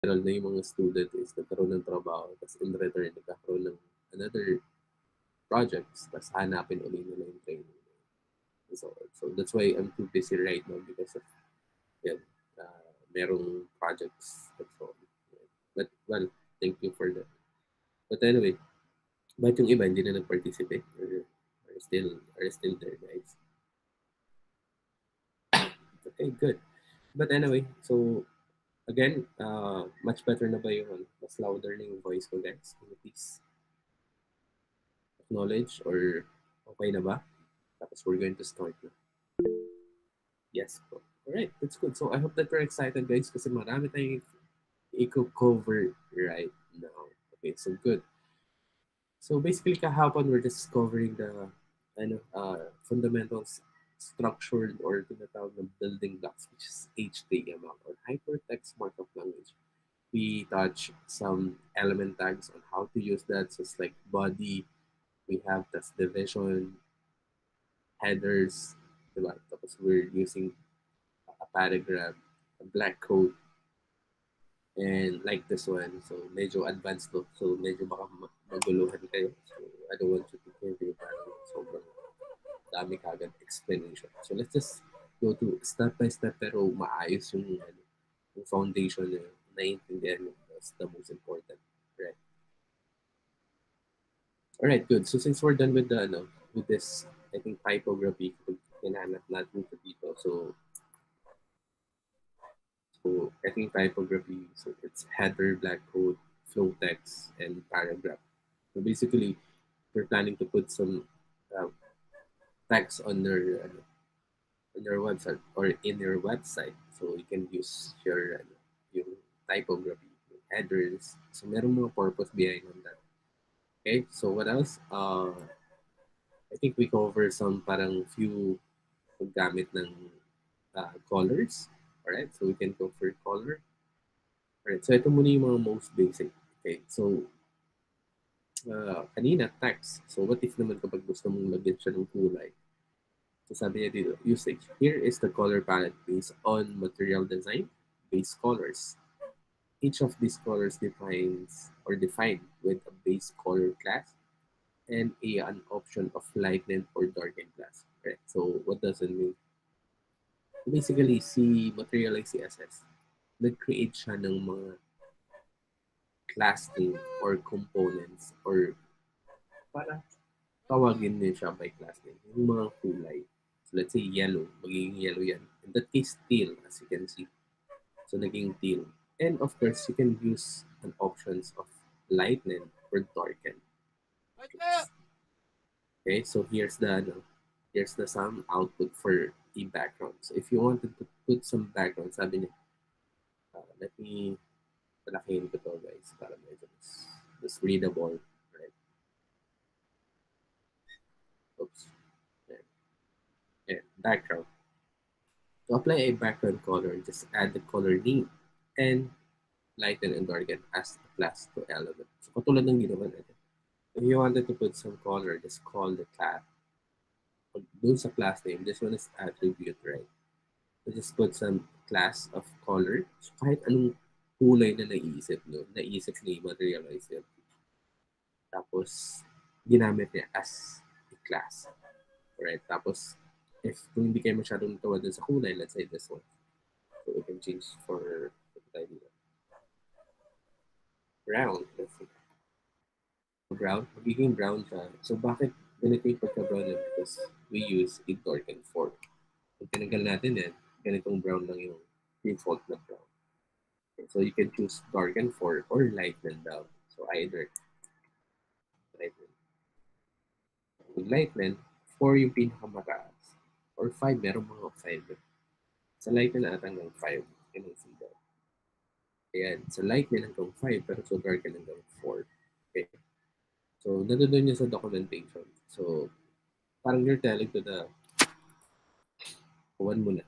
na yung mga student is nagkaroon ng trabaho, tapos in return, nagkakaroon ng another projects, tapos hanapin ulit nila yung training. So that's why I'm too busy right now because of yan, merong projects and so on. But well, thank you for that. But anyway, ba't yung iba hindi na nag-participate? Are still there, guys? Okay, good. But anyway, so again, much better na ba yung mas louder na yung voice ko, guys? Can you please acknowledge or okay na ba? Tapos we're going to start na. Yes po. Alright, that's good. So I hope that we're excited, guys, kasi marami tayong i-cover right now. Okay, so good. So basically, kahapon we're just covering the fundamentals, structured or tinatawag na building blocks, which is HTML or Hypertext Markup Language. We touch some element tags on how to use that. So it's like body, we have text division, headers, diba? Tapos we're using a paragraph, a black code, and like this one. So medyo advanced to. So medyo baka maguluhan kayo. So I don't want you to hear you parang sobrang dami kagad explanation. So let's just go to step by step pero maayos yung foundation na naiintindihan nyo. That's the most important. Right. Alright, good. So since we're done with with this, I think typography, kinahanap natin ito dito. So I think typography, so it's header, black code, flow text, and paragraph. So basically, we're planning to put some uh, text on your website or in your website. So you can use yung typography, yung headers. So meron mga purpose behind on that. Okay, so what else? I think we cover some parang few paggamit ng colors. Alright, so we can go for color. Alright, so ito muna yung mga most basic. Okay, so kanina, text. So what if naman kapag gusto mong lagyan siya ng kulay? So sabi niya dito, usage. Here is the color palette based on material design, base colors. Each of these colors defines or defined with a base color class and an option of lighten or darken class. Right? So what does it mean? Basically, si Material CSS, nag-create siya ng mga class name or components or para tawagin din siya by class name. Yung mga kulay. So let's say yellow, magiging yellow yan. In that case, teal, as you can see. So naging teal. And of course, you can use an options of lighten or darken. Okay, so here's the some output for the background. So if you wanted to put some background, sabi niya, let me palakihin ko to, guys, para medyo mas readable. Right? Oops. Yeah. Yeah. Background. To apply a background color, just add the color name and lighten and darken as a class to element. So katulad ng ginawa natin. If you wanted to put some color, just call the class. Dun sa class name, this one is attribute, right? So just put some class of color. So kahit anong kulay na naisip ni materialize yun. Tapos, ginamit niya as a class. Right? Tapos, if kung hindi kayo masyadong tawa dun sa kulay, let's say this one. So we can change for brown. Let's see. Brown, magiging brown siya. So bakit ganito yung pagka-brown yan? Because we use a darken form. Pag tinanggal natin yan, ganitong brown lang yung default na brown. Okay, so you can choose darken for or lighten down. So either lighten. Yung lighten, 4 yung pinakamataas. Or 5, meron mga 5. Sa lighten na hanggang 5. Yan ang see that. Ayan, sa lighten hanggang 5, pero sa darken hanggang 4. Okay. So, nandun niya sa documentation. So, parang you're telling to the one muna.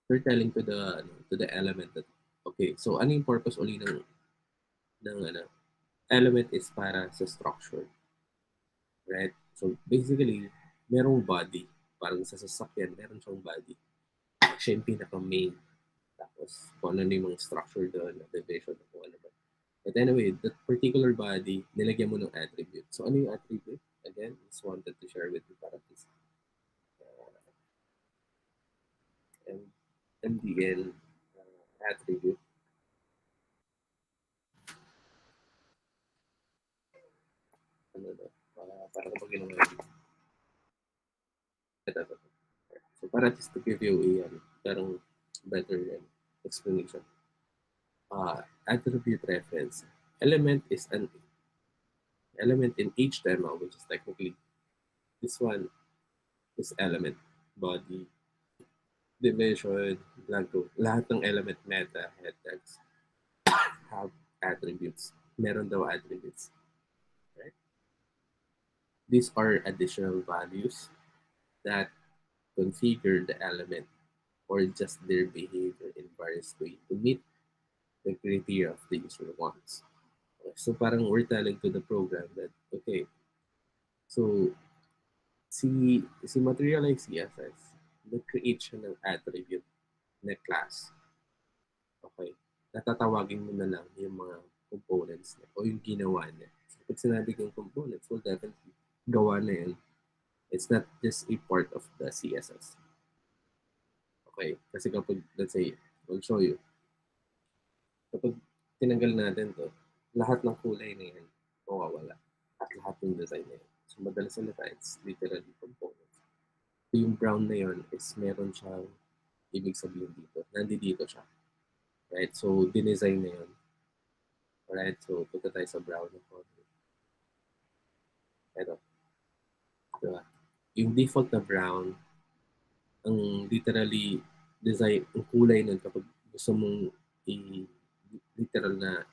You're telling to the element that okay, so ano yung purpose uli ng element is para sa structure. Right? So basically, merong body. Parang sa sasakyan, meron siyang body. Siya yung pinaka-main. Tapos kung ano yung mga structure doon, division, kung ano ba. But anyway, that particular body, nilagyan mo ng attribute. So ano yung attribute? Again, just wanted to share with you para this and MDN attribute. Ano na, para kapag ginawa ito. Ito. So para just to give you a parang better explanation. Attribute reference. Element is an element in HTML, which is technically this one is element, body, division, blanco. Lahat ng element meta, head tags have attributes. Meron daw attributes. Right? These are additional values that configure the element or just their behavior in various ways to meet the criteria of the user wants. Okay, so parang we're telling to the program that, okay, so si Materialize CSS, nag-create siya ng attribute na class. Okay? Natatawagin mo na lang yung mga components niya o yung ginawa niya. So, pag sinabi kong components, well, definitely, gawa na yun. It's not just a part of the CSS. Okay? Kasi kapag, let's say, I'll show you, kapag tinanggal natin to, lahat ng kulay na yan, mawawala. At lahat ng design na yan. So, madalas salita, it's literally components. So, yung brown na yun is meron siyang ibig sabihin dito. Nandito siya. Right? So, dinesign na yun. Alright? So, punta tayo sa brown na color. Ito. Diba? Yung default na brown, ang literally design, ang kulay nun kapag gusto mong literal na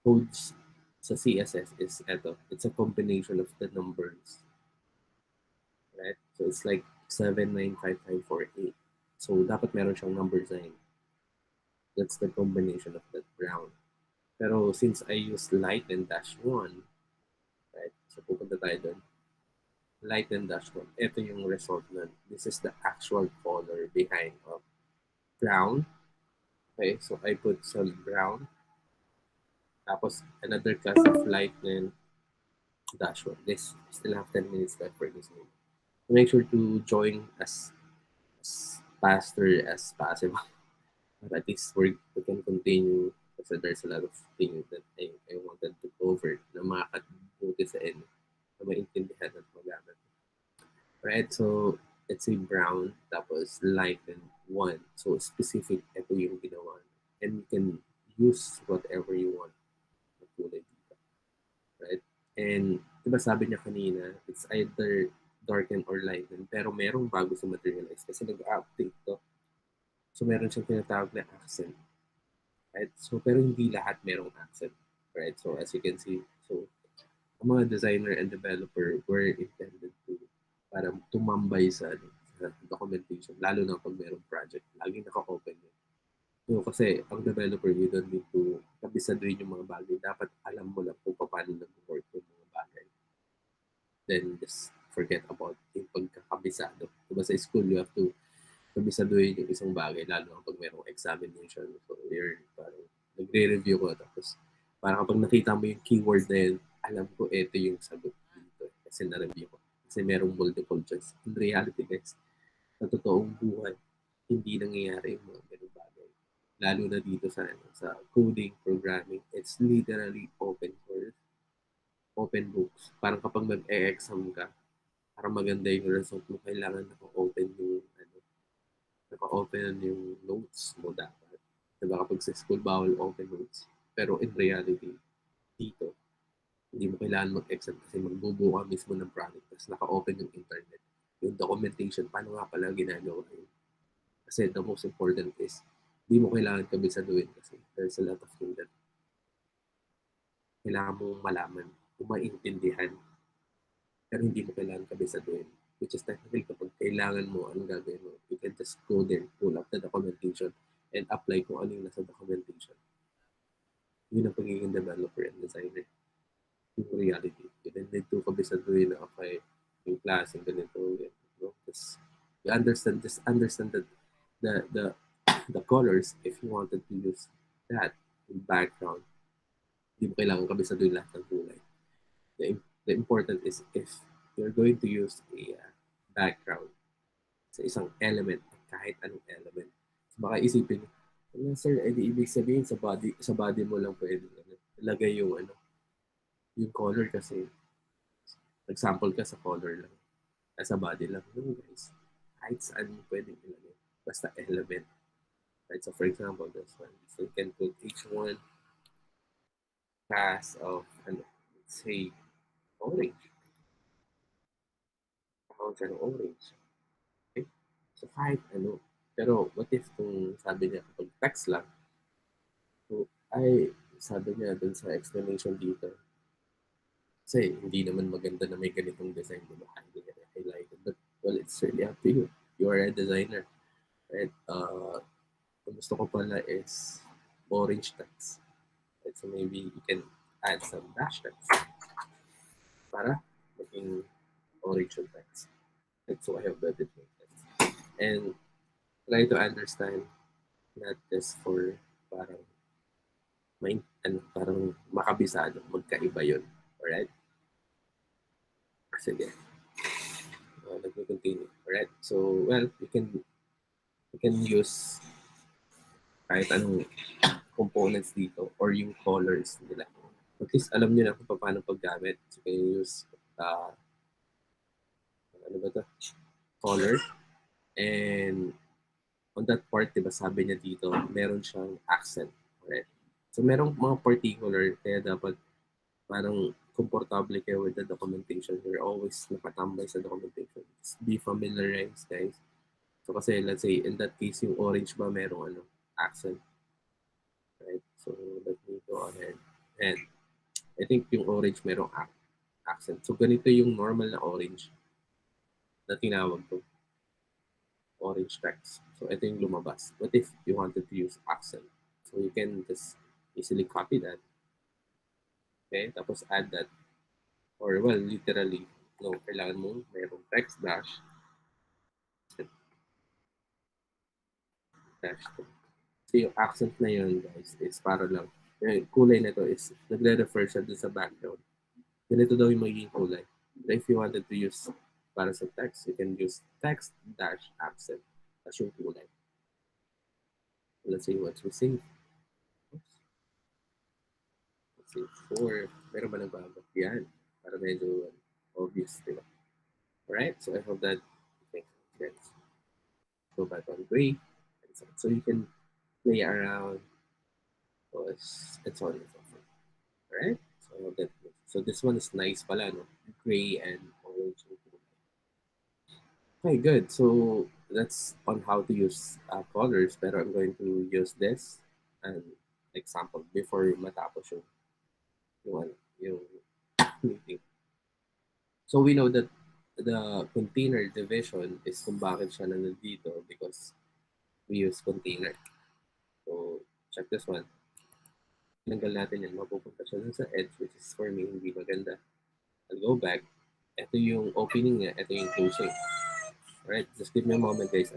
codes sa CSS is ito. It's a combination of the numbers. Right? So, it's like 795548. So, dapat meron siyang number sign. That's the combination of that brown. Pero since I use light and dash 1, right? So, pupunta tayo doon. Light and dash 1. Ito yung result nun. This is the actual color behind of brown. Okay, so I put some brown. Tapos, another class of light and dash 1. This, still have 10 minutes left for this one. Make sure to join as faster as possible. But at least we can continue kasi there's a lot of things that I wanted to cover na makakabuti sa inyo na maintindihan at magamit. Right? So, it's a brown, tapos light and one. So, specific, ito yung ginawa. And you can use whatever you want na kulay dito. Right? And, diba sabi niya kanina, it's either darken or lighten. Pero merong bago sa Materialize kasi nag-update to. So, meron siyang tinatawag na accent. Right? So, pero hindi lahat merong accent. Right? So, as you can see, so, ang mga designer and developer were intended to para tumambay sa documentation, lalo na pag merong project, laging naka-open yun. So, kasi ang developer, you don't need to kabisaduhin yung mga bagay. Dapat alam mo lang kung paano nag-work yung mga bagay. Then, just forget about yung pagkakabisado. Diba sa school, you have to kabisaduhin yung isang bagay, lalo na pag merong examination. So, you're parang nagre-review ko. Tapos, parang kapag nakita mo yung keyword na yun, alam ko ito yung sagot dito. Kasi na-review ko. Kasi merong multiple choice. In reality, guys, sa totoong buhay, hindi nangyayari yung mga ganung bagay. Lalo na dito sa coding, programming, it's literally open source, open books. Parang kapag mag-e-exam ka, para maganda yung result mo, kailangan naka-open yung naka-open yung notes mo dapat. Diba kapag sa school, bawal open notes. Pero in reality, dito, hindi mo kailangan mag-exam kasi magbubuo ka mismo ng product tapos naka-open yung internet. Yung documentation, paano nga pala ginagawa yun? Kasi the most important is, hindi mo kailangan kabisaduhin kasi there's a lot of things that kailangan mong malaman, kung maintindihan, pero hindi mo kailangan kabisaduhin. Which is technically kapag kailangan mo, anong gagawin mo, you can just go there, pull up the documentation, and apply kung ano yung nasa documentation. Yun ang pagiging developer and designer. Yung reality. You don't need to kabisaduhin na okay, yung class, yung ganito, no? Just understand that the the colors, if you wanted to use that in background, hindi mo kailangan kabisado yung lahat ng kulay. The important is if you're going to use a background sa isang element, kahit anong element. So baka isipin, ano sir, edi ibig sabihin sa body mo lang pwede ilagay yung yung color kasi nag-sample ka sa color lang. Sa body lang. No guys, kahit saan mo pwedeng ilagay. Basta element. Right? So for example, this one. So you can put each one cast of let's say orange. Account siya ng orange. Okay? So kahit ano. Pero what if kung sabi niya kapag text lang, so, ay sabi niya dun sa explanation dito, kasi hindi naman maganda na may ganitong design, di ba? Highlighted. But, well, it's really up to you. You are a designer. Right? Ang gusto ko pala is orange text. Right? So maybe you can add some dash text para maging orange yung text. Right? So I have that different text. And try to understand not just for parang parang makabisado, magkaiba yun. Alright? Sige. Let me continue. Alright? So, well, you can use kahit anong components dito or yung colors nila. At least alam niyo na kung paano paggamit. So, you can use ano ba to? Color. And on that part, diba sabi niya dito, meron siyang accent. Alright? So, merong mga particular, kaya dapat parang komportable kayo with the documentation. You're always nakatambay sa documentation. Just be familiarized, guys. So, kasi let's say, in that case, yung orange ba merong accent. Right? So, let me go ahead. And I think yung orange merong accent. So, ganito yung normal na orange na tinawag ko. Orange text. So, ito yung lumabas. What if you wanted to use accent? So, you can just easily copy that. Okay? Tapos add that. Or, well, literally, no, kailangan mo mayroong text dash dash. So, yung accent na yun, guys, is para lang. Yung kulay na to is nagre-refer siya dun sa background. Ganito daw yung magiging kulay. But if you wanted to use para sa text, you can use text dash accent. That's yung kulay. Let's see what we see. Let's see. 4. Meron ba nagbago? Yan. Para medyo obvious, di ba? Alright, so I hope that makes sense. Go back on gray. So you can play around. It's on and so forth. Alright? So I hope that so this one is nice pala, no? Gray and orange. Okay, good. So that's on how to use colors, pero I'm going to use this an example before matapos yung meeting. So we know that the container division is kung bakit siya nandito because we use container. So check this one. Tinanggal natin yan, mapupunta siya dun sa edge which is for me hindi maganda. I'll go back. Ito yung opening niya, ito yung closing. Alright, just give me a moment guys.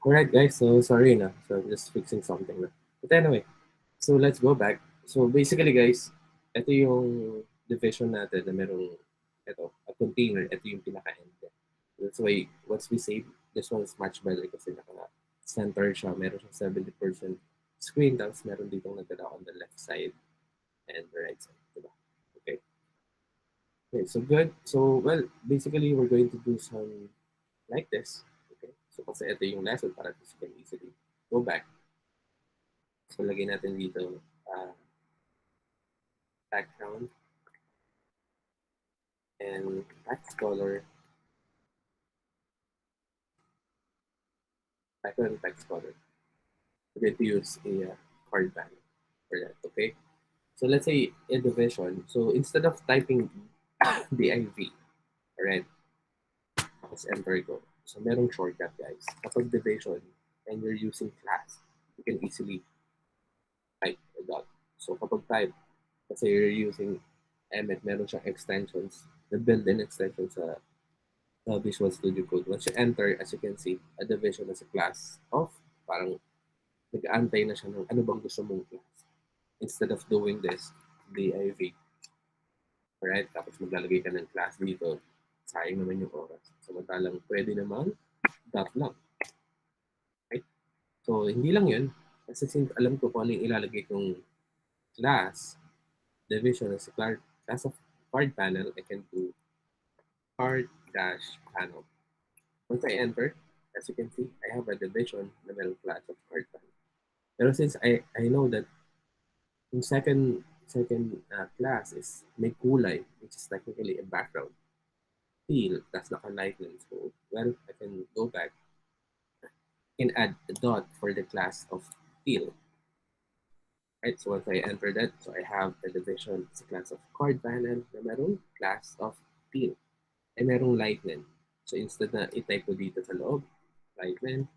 Alright guys, so sorry na. So I'm just fixing something na. But anyway, so let's go back. So basically guys, ito yung division natin na merong ito, a container, ito yung pinaka-end. That's why once we save, this one is much better kasi naka-center siya. Meron siyang 70% screen, tapos meron ditong natira on the left side and the right side. Diba? Okay. Okay, so good. So, well, basically, we're going to do some like this. Okay. So, kasi ito yung lesson para you can easily go back. So, lagay natin dito background and text color, background and text color. We're going to use a card banner for that. Okay. So, let's say in division. So, instead of typing div, alright, tapos enter ko. So, merong shortcut, guys. Kapag division and you're using class, you can easily type a dot. So, kapag type, kasi you're using Emmet, meron siyang extensions, the built-in extensions sa Visual Studio Code. Once you enter, as you can see, a division as a class of, parang nag-aantay na siya ng ano bang gusto mong class. Instead of doing this, div, right? Tapos maglalagay ka ng class dito, sayang naman yung oras. Samantalang pwede naman dot lang, right? So, hindi lang yun. Kasi since alam ko kung ano yung ilalagay kong class, division as a class of card panel, I can do card dash panel. Once I enter, as you can see, I have a division na merong class of card panel. Pero since I know that yung second class is may kulay, which is technically a background, field that's naka-lighten. So, well, I can go back and add a dot for the class of field. Right, so once I enter that, so I have the division sa class of card panel na merong class of field. Eh merong lightning. So instead na i-type ko dito sa loob, lightning,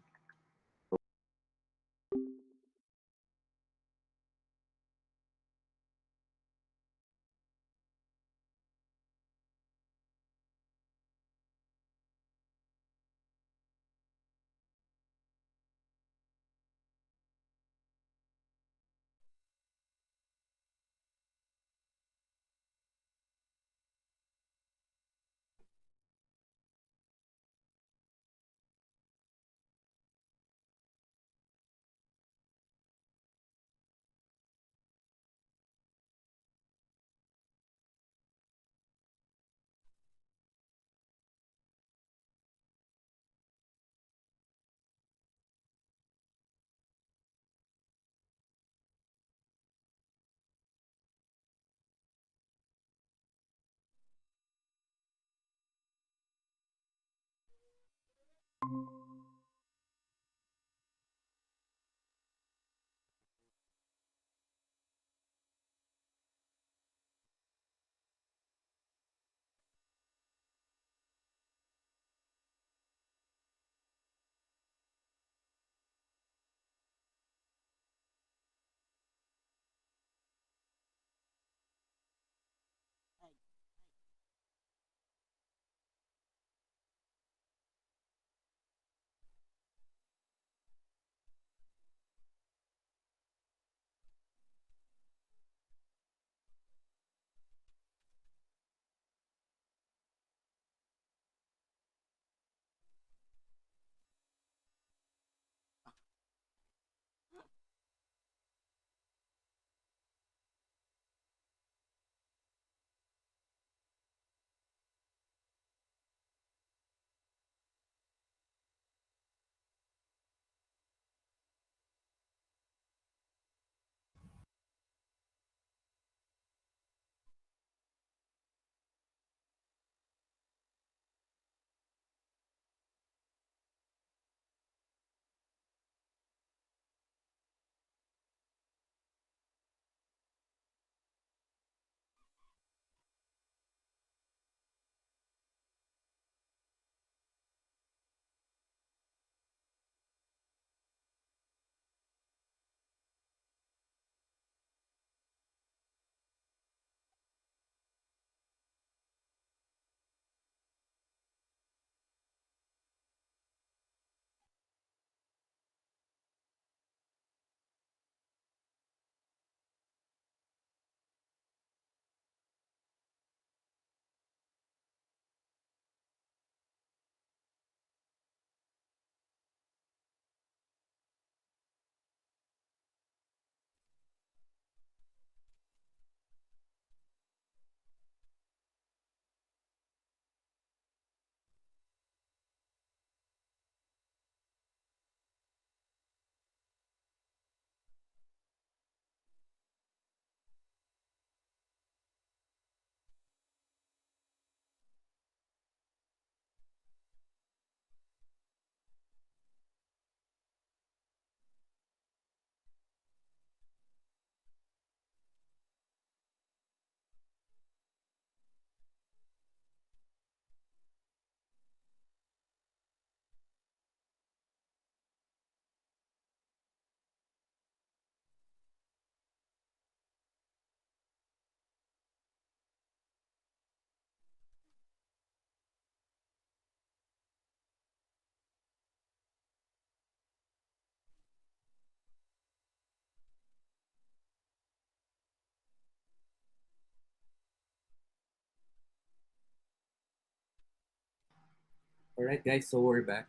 All right, guys. So we're back.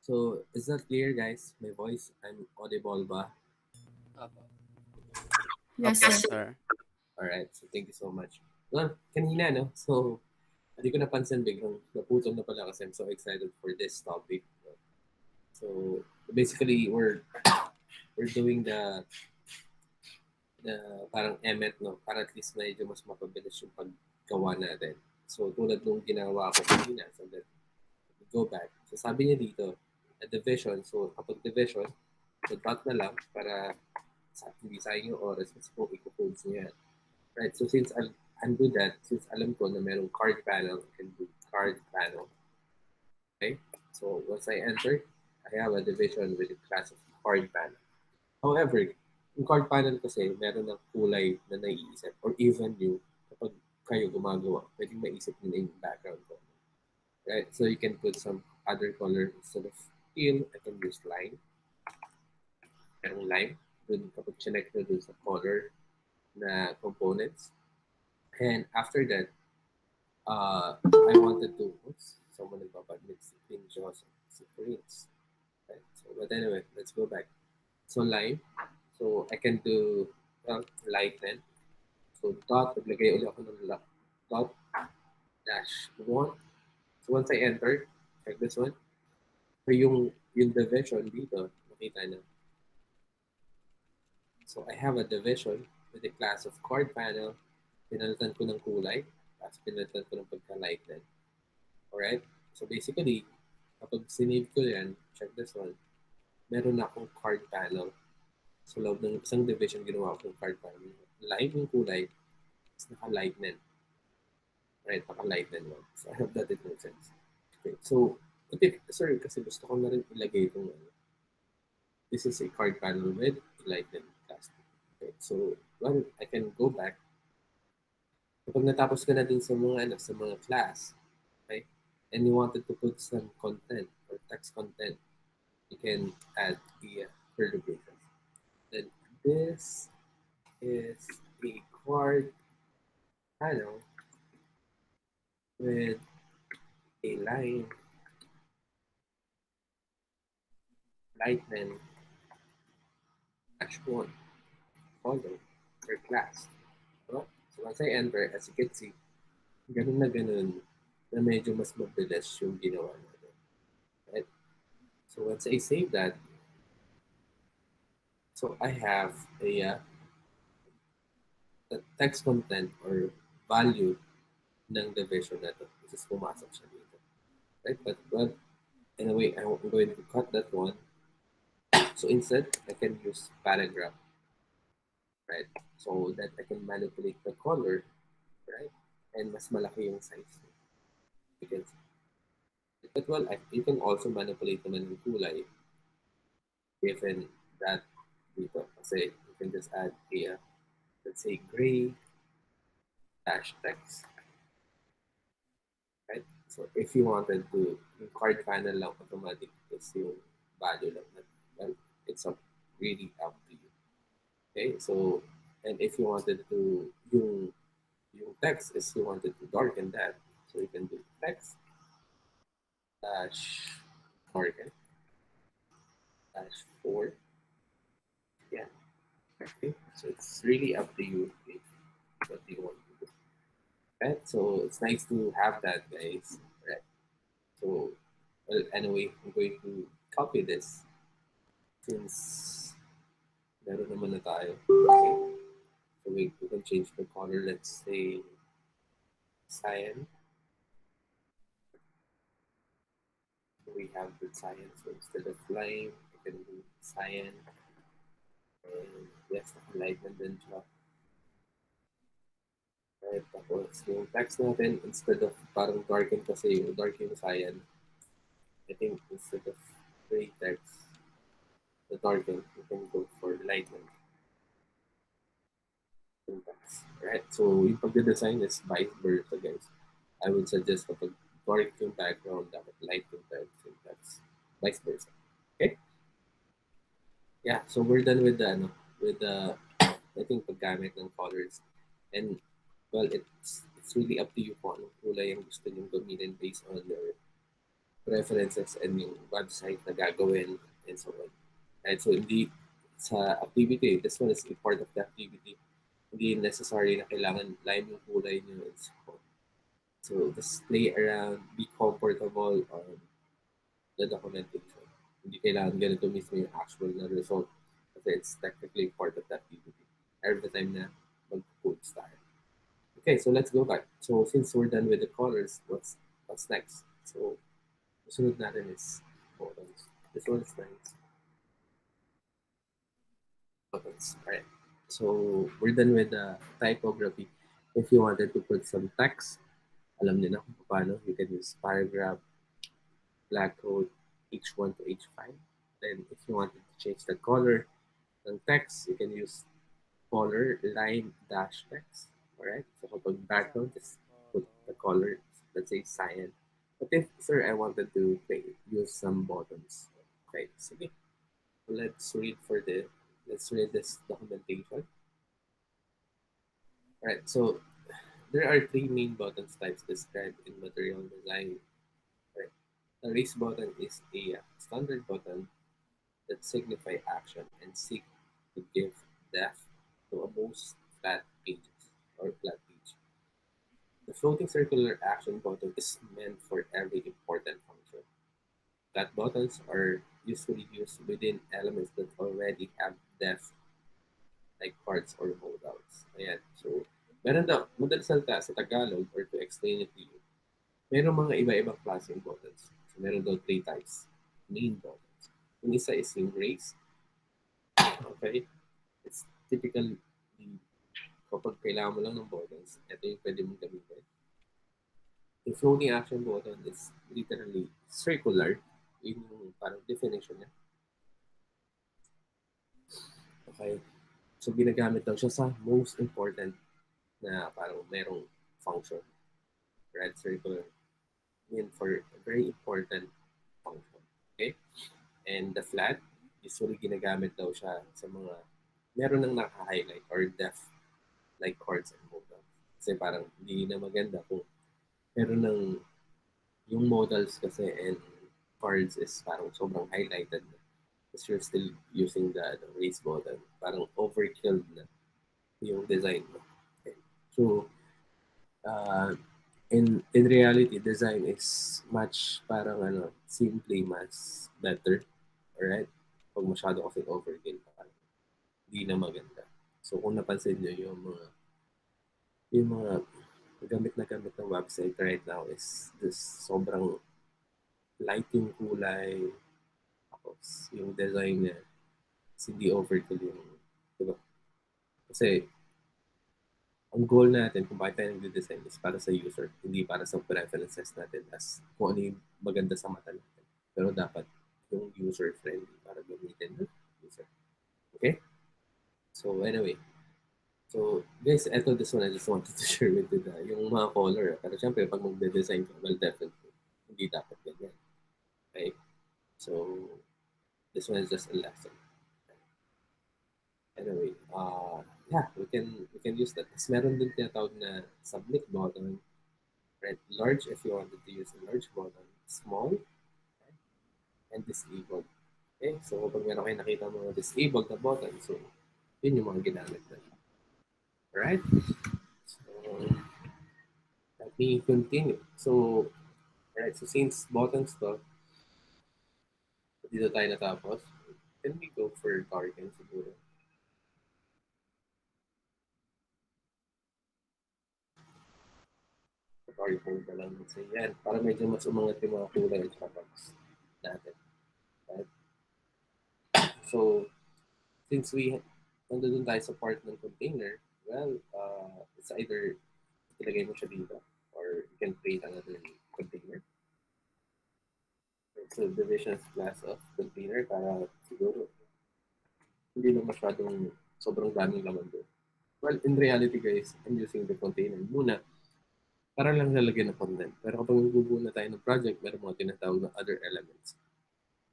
So is that clear, guys? My voice, I'm audible ba? Opo. Yes, Yes, sir. sir. All right. So thank you so much. Well, kanina, no? So hindi ko napansin biglang naputol na pala kasi I'm so excited for this topic. So basically, we're doing the parang emet, no? Para at least medyo mas mapabilis yung paggawa natin. So tulad nung ginawa ko kanina, so that we go back. So sabi niya dito, a division. So kapag division, so dot na lang para hindi sayang yung oras kasi kung i-codes niya. Right? So since I'm good at, since alam ko na merong card panel, I can do card panel. Okay? So once I enter, I have a division with a class of card panel. However, yung card panel kasi meron ng kulay na naiisip or even you kapag kayo gumagawa, pwedeng maisip nila yung background ko. Right? So you can put some other color instead of teal, I can use lime. Merong lime. Dun kapag connect na dun sa color na components. And after that, I wanted to, oops, someone nagpapadmit si Queen Joss, si Prince. Right? So, but anyway, let's go back. So lime, so I can do lighten. So dot, naglagay ulit ako ng dot dash 1. So once I enter, check this one. So yung division dito, makita na. So I have a division with a class of chord panel. Pinalitan ko ng kulay, tapos pinalitan ko ng pagka-lighten. Alright? So basically, kapag sinave ko yan, check this one, meron na akong card panel. So loob ng isang division, ginawa akong card panel. Live yung kulay, tapos naka-lighten. Right? Naka-lighten one. So I hope that it makes sense. Okay, so, okay, sorry, kasi gusto ko na rin ilagay itong this is a card panel with lighten plastic. Okay, so, well, I can go back. Kapag natapos ka na din sa mga, sa mga class, okay, and you wanted to put some content or text content, you can add the further braces. Then this is a card panel with a line, lightning, dash one, follow per class. So once I enter, as you can see, ganun na medyo mas mabilis yung ginawa natin. Right? So once I save that, so I have the text content or value ng division na to. This is pumasok siya dito. Right? But well, anyway, I'm going to cut that one. So instead, I can use paragraph, right? So that I can manipulate the color, right? And mas malaki yung size. You can see. But well, you can also manipulate naman yung kulay given that dito. Kasi you can just add a, let's say, gray dash text. Right? So if you wanted to, yung card panel lang automatic is yung value lang. Well, it's up, really up to you. Okay, so, and if you wanted to, yung text is you wanted to darken that. So you can do text dash darken dash 4. Yeah. Okay. So it's really up to you if what you want to do. Right? So it's nice to have that, guys. Right? So, well, anyway, I'm going to copy this since meron naman na tayo. Okay. So we can change the color. Let's say cyan. So we have the cyan. So instead of lime, we can do cyan. And yes, naka-lighten din siya. Right, tapos yung text natin, instead of parang darken kasi yung dark yung cyan, I think instead of gray text, the darken, you can go for lighten yung text. Right, so yung pagde-design is vice versa, guys. I would suggest kapag dark yung background, dapat light yung text. Vice versa. Okay? Yeah, so we're done with the, with the, I think, paggamit ng colors. And, well, it's really up to you kung anong kulay ang gusto niyong gamitin based on your preferences and yung website na gagawin and so on. Right? So hindi sa activity, this one is a part of the activity. Hindi necessary na kailangan lime yung kulay nyo and so on. So just play around, be comfortable on the documentation. Hindi kailangan ganito mismo yung actual na result kasi it's technically part of the activity. Every time na mag-code tayo. Okay, so let's go back. So since we're done with the colors, what's next? So susunod natin is buttons. This one is nice. Buttons. All right. So we're done with the typography. If you wanted to put some text, alam niyo na kung paano. You can use paragraph, black code, H1 to H5. Then if you wanted to change the color ng text, you can use color line dash text. All right. So kapag background, just put the color, let's say cyan. But if, sir, I wanted to use some buttons. Okay, sige. Let's read this documentation. All right, so there are three main buttons types described in material design. Right. A raise button is a standard button that signify action and seek to give depth to a most flat pages or flat page. The floating circular action button is meant for every important function. Flat buttons are usually used within elements that already have depth like cards or modals. Ayan. So, meron daw, madalas salita sa Tagalog or to explain it to you, meron mga iba-ibang klaseng buttons. So, meron daw three types. Main buttons. Yung isa is yung raise. Okay? It's typically kapag kailangan mo lang ng buttons, ito yung pwede mong gamitin. Yung floating action button is literally circular. Yun yung parang definition niya. Okay? So, ginagamit daw siya sa most important na parang merong function. Red circle mean for a very important function. Okay? And the flat, usually ginagamit daw siya sa mga meron nang naka-highlight or depth like chords and modals. Kasi parang hindi na maganda kung meron ng yung modals kasi and chords is parang sobrang highlighted na. Because you're still using the raise button. Parang overkill na yung design mo. Okay. So, in reality, design is much parang simply mas better. Alright? Pag masyado kasi overkill, parang hindi na maganda. So, kung napansin nyo, yung mga gamit na gamit ng website right now is this sobrang light yung kulay, tapos yung design niya, hindi overkill yung, diba? Kasi, ang goal natin kung bakit tayo nag-design is para sa user, hindi para sa preferences natin as kung ano yung maganda sa mata natin. Pero dapat yung user-friendly para gamitin ng user. Okay? So, anyway. So, guys, this one I just wanted to share with you yung mga color. Pero syempre, pag magde-design ka, well, definitely, hindi dapat ganyan. Okay? So, this one is just a lesson. Anyway, yeah, we can use that. Tapos meron din tinatawag na submit button. Right? Large if you wanted to use a large button. Small, right? And disabled. Okay? So, kapag meron kayo nakita mga disabled na button, so, yun yung mga ginamit na. Alright? So, let me continue. So, alright, so since buttons to, dito tayo natapos, can we go for target siguro? Target mode na lang. So, yan. Para medyo mas umangat yung mga kulay at box natin. Right? So, since nandun tayo sa part ng container, well, it's either ilagay mo siya dito or you can create another container. So, division class of container para siguro hindi na masyadong sobrang daming laman doon. Well, in reality guys, I'm using the container muna para lang lalagyan ng content. Pero kapag magbubuo na tayo ng project, meron mga tinatawag na other elements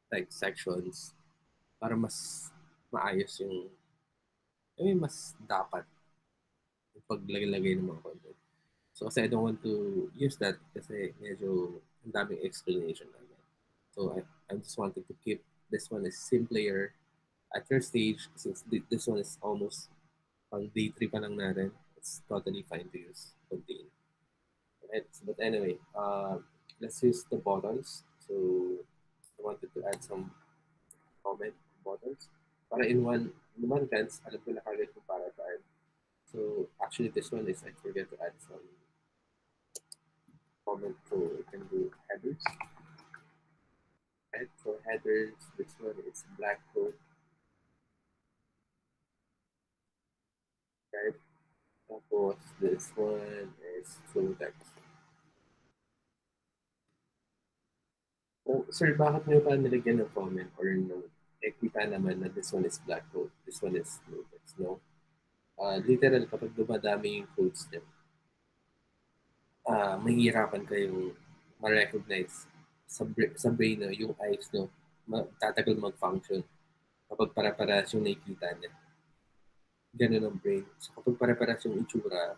like sections para mas maayos yung mas dapat yung paglagay ng mga content. So kasi I don't want to use that kasi medyo ang daming explanation na. So I just wanted to keep this one is simpler at your stage since this one is almost pang day 3 pa lang natin. It's totally fine to use contain. Right? So, but anyway, let's use the buttons. So I wanted to add some comment buttons. Para in one glance, alam ko na kagad kung para saan. So actually this one is I forget to add some comment, so we can do headers. Right? For headers, this one is black code. Right? Tapos this one is full text. Oh, sir, bakit nyo pa nilagyan ng comment or no? Eh, kita naman na this one is black code, this one is blue text, no? Literal, kapag dumadami yung codes niya, mahihirapan kayong ma-recognize sa brain na yung eyes nyo tatagal mag-function kapag para-paras yung nakikita niya. Ganun ang brain. So kapag para-paras yung itsura,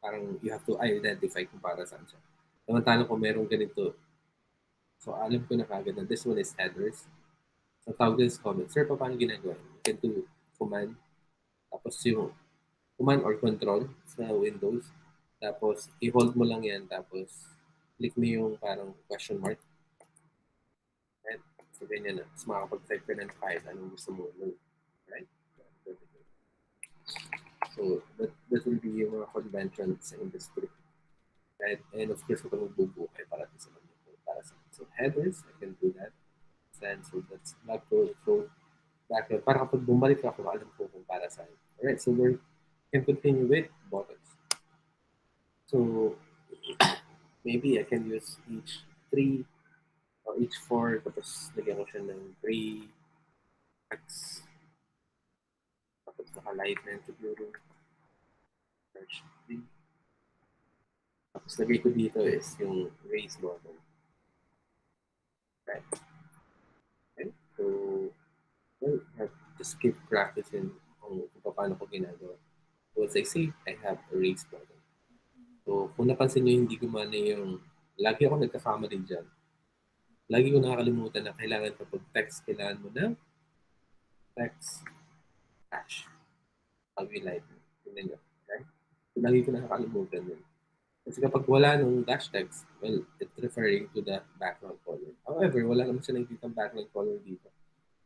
parang you have to identify kung para saan siya. Samantalang kung merong ganito, so alam ko na kagad na this one is headers. So tawag din sa comment, sir, paano ginagawa? You can do command, tapos yung command or control sa Windows, tapos i-hold mo lang yan, tapos click mo yung parang question mark. Right? So ganyan na. Tapos makakapag-type ka na kahit anong gusto mo. Right? So that will be yung mga conventions sa industry. Right? And of course, kung magbubuhay para sa mga para sa so headers, I can do that. And so that's background. So background. Para kapag bumalik ako, alam ko kung para saan. Alright, so we can continue with buttons. So maybe I can use each 3 or each 4, tapos lagyan ko siya ng 3 X. Tapos naka-lightning siguro. Search 3. Tapos lagay ko dito is yung raise button. Right. Okay. So, well, I have just keep practicing kung paano ko ginagawa. So, as I say, I have a raise button. So, kung napansin nyo, hindi gumana yung, lagi ako nagkakamali dyan. Lagi ko nakakalimutan na kailangan kapag text, kailangan mo na text hash. Pag-light. Tingnan nyo. Okay? So, lagi ko nakakalimutan yun. Kasi kapag wala nung dash text, well, it's referring to the background color. However, wala naman siya nakikita background color dito.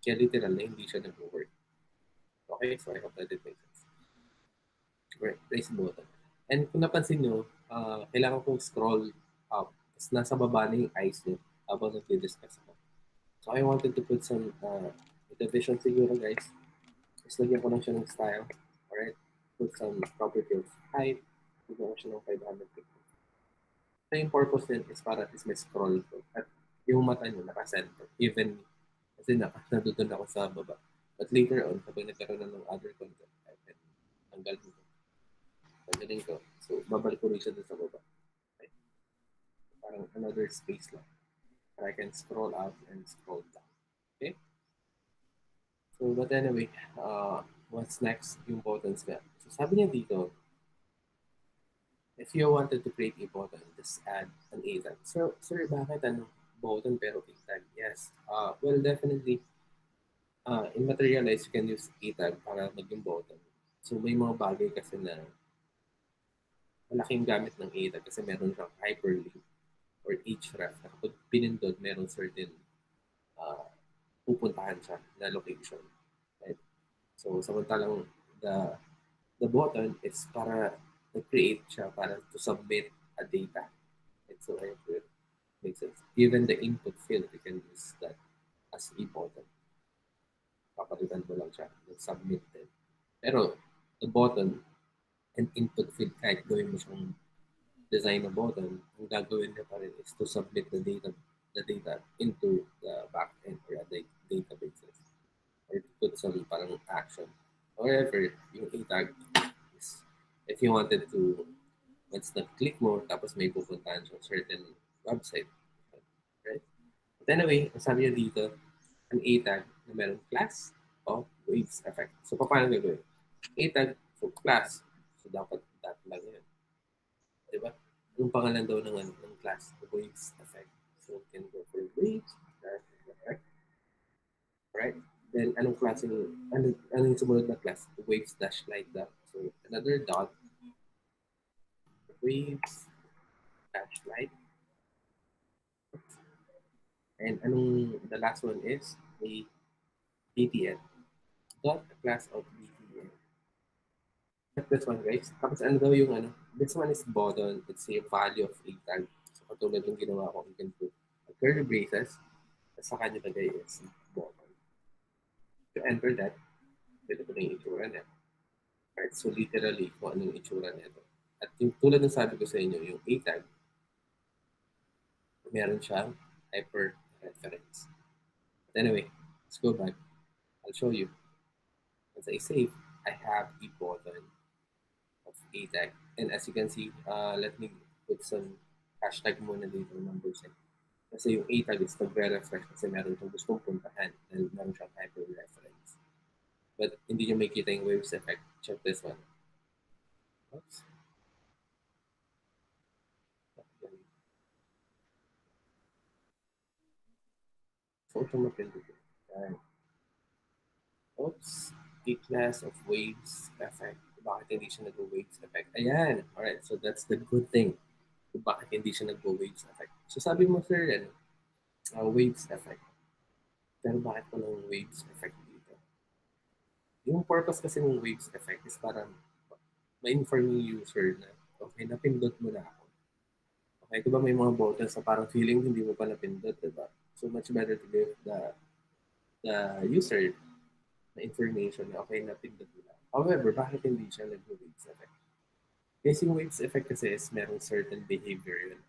Kaya literal na hindi siya nag-work. Okay, so I hope that it makes sense. Right, raise button. And kung napansin nyo, kailangan kong scroll up. Tapos nasa baba na yung eyes nyo habang nag-discuss ako. So I wanted to put some division siguro, guys. Tapos lagyan ko lang siya ng style. Alright, put some property of height. Lagyan ko siya ng 500 pixels. So yung purpose din is para at least may scroll ko. At yung mata nyo naka-center. Even kasi nandun ako sa baba. But later on, kapag nagkaroon na ng other content, I can tanggal mo. Tanggalin ko. So, babalik ko rin siya dun sa baba. Okay? Parang another space lang. So I can scroll up and scroll down. Okay? So, but anyway, what's next? Yung buttons nga. So, sabi niya dito, if you wanted to create a button, just add an A tag. So, sir, bakit button pero A tag? Yes. Well, definitely, in Materialize, you can use A tag para maging button. So, may mga bagay kasi na malaking gamit ng A tag kasi meron siyang hyperlink or href na kapag pinindot, meron certain pupuntahan siya na location. Right? So, samantalang the button is para create siya para to submit a data. And so I hope it makes sense. Given the input field, you can use that as a button. Papalitan mo lang siya, submit din. Pero the button and input field, kahit gawin mo siyang design na button, ang gagawin niya pa rin is to submit the data into the backend or the databases or to put some parang action. However, yung A tag is if you wanted to once na-click mo, tapos may pupuntahan sa certain website. Right? But anyway, ang sabi niya dito, an A tag na meron class of waves effect. So, paano gagawin? A tag, so class. So, dapat that lang yan. Diba? Yung pangalan daw ng class, the waves effect. So, we can go for waves, Then, anong klaseng, anong yung sumunod na class? Waves dash light dot. So, another dot, waves dash light. And anong, the last one is a BTN. Dot class of BTN. Check this one, guys. Tapos ano daw yung ano? This one is button. It's a value of a tag. So, katulad yung ginawa ko, you can put a curly braces. Sa kanya tagay is button. To enter that, pwede ko na yung itsura niya. Right? So, literally, kung anong itsura nito. At yung tulad ng sabi ko sa inyo, yung A tag, meron siyang hyper reference. But anyway, let's go back. I'll show you. As I save, I have a button of A tag. And as you can see, let me put some hashtag muna dito numbers. Kasi yung A tag is nagre-refresh kasi meron itong gustong puntahan and meron siyang hyper reference. But hindi nyo makita yung waves effect. Check this one. Oops. So, mapindot. Oops. A class of waves effect. Bakit hindi siya nag-waves effect? Ayan. Alright. So, that's the good thing. Bakit hindi siya nag-waves effect? So, sabi mo, sir, waves effect. Pero bakit ko ng waves effect dito? Yung purpose kasi ng waves effect is para ma-inform yung user na, okay, napindot mo na ako. Okay, diba may mga buttons na parang feeling hindi mo pa napindot, diba? So, much better to give the user na information na, okay, napindot mo na. However, bakit hindi siya nag-waves effect? Kasi yung waves effect kasi is merong certain behavior yun.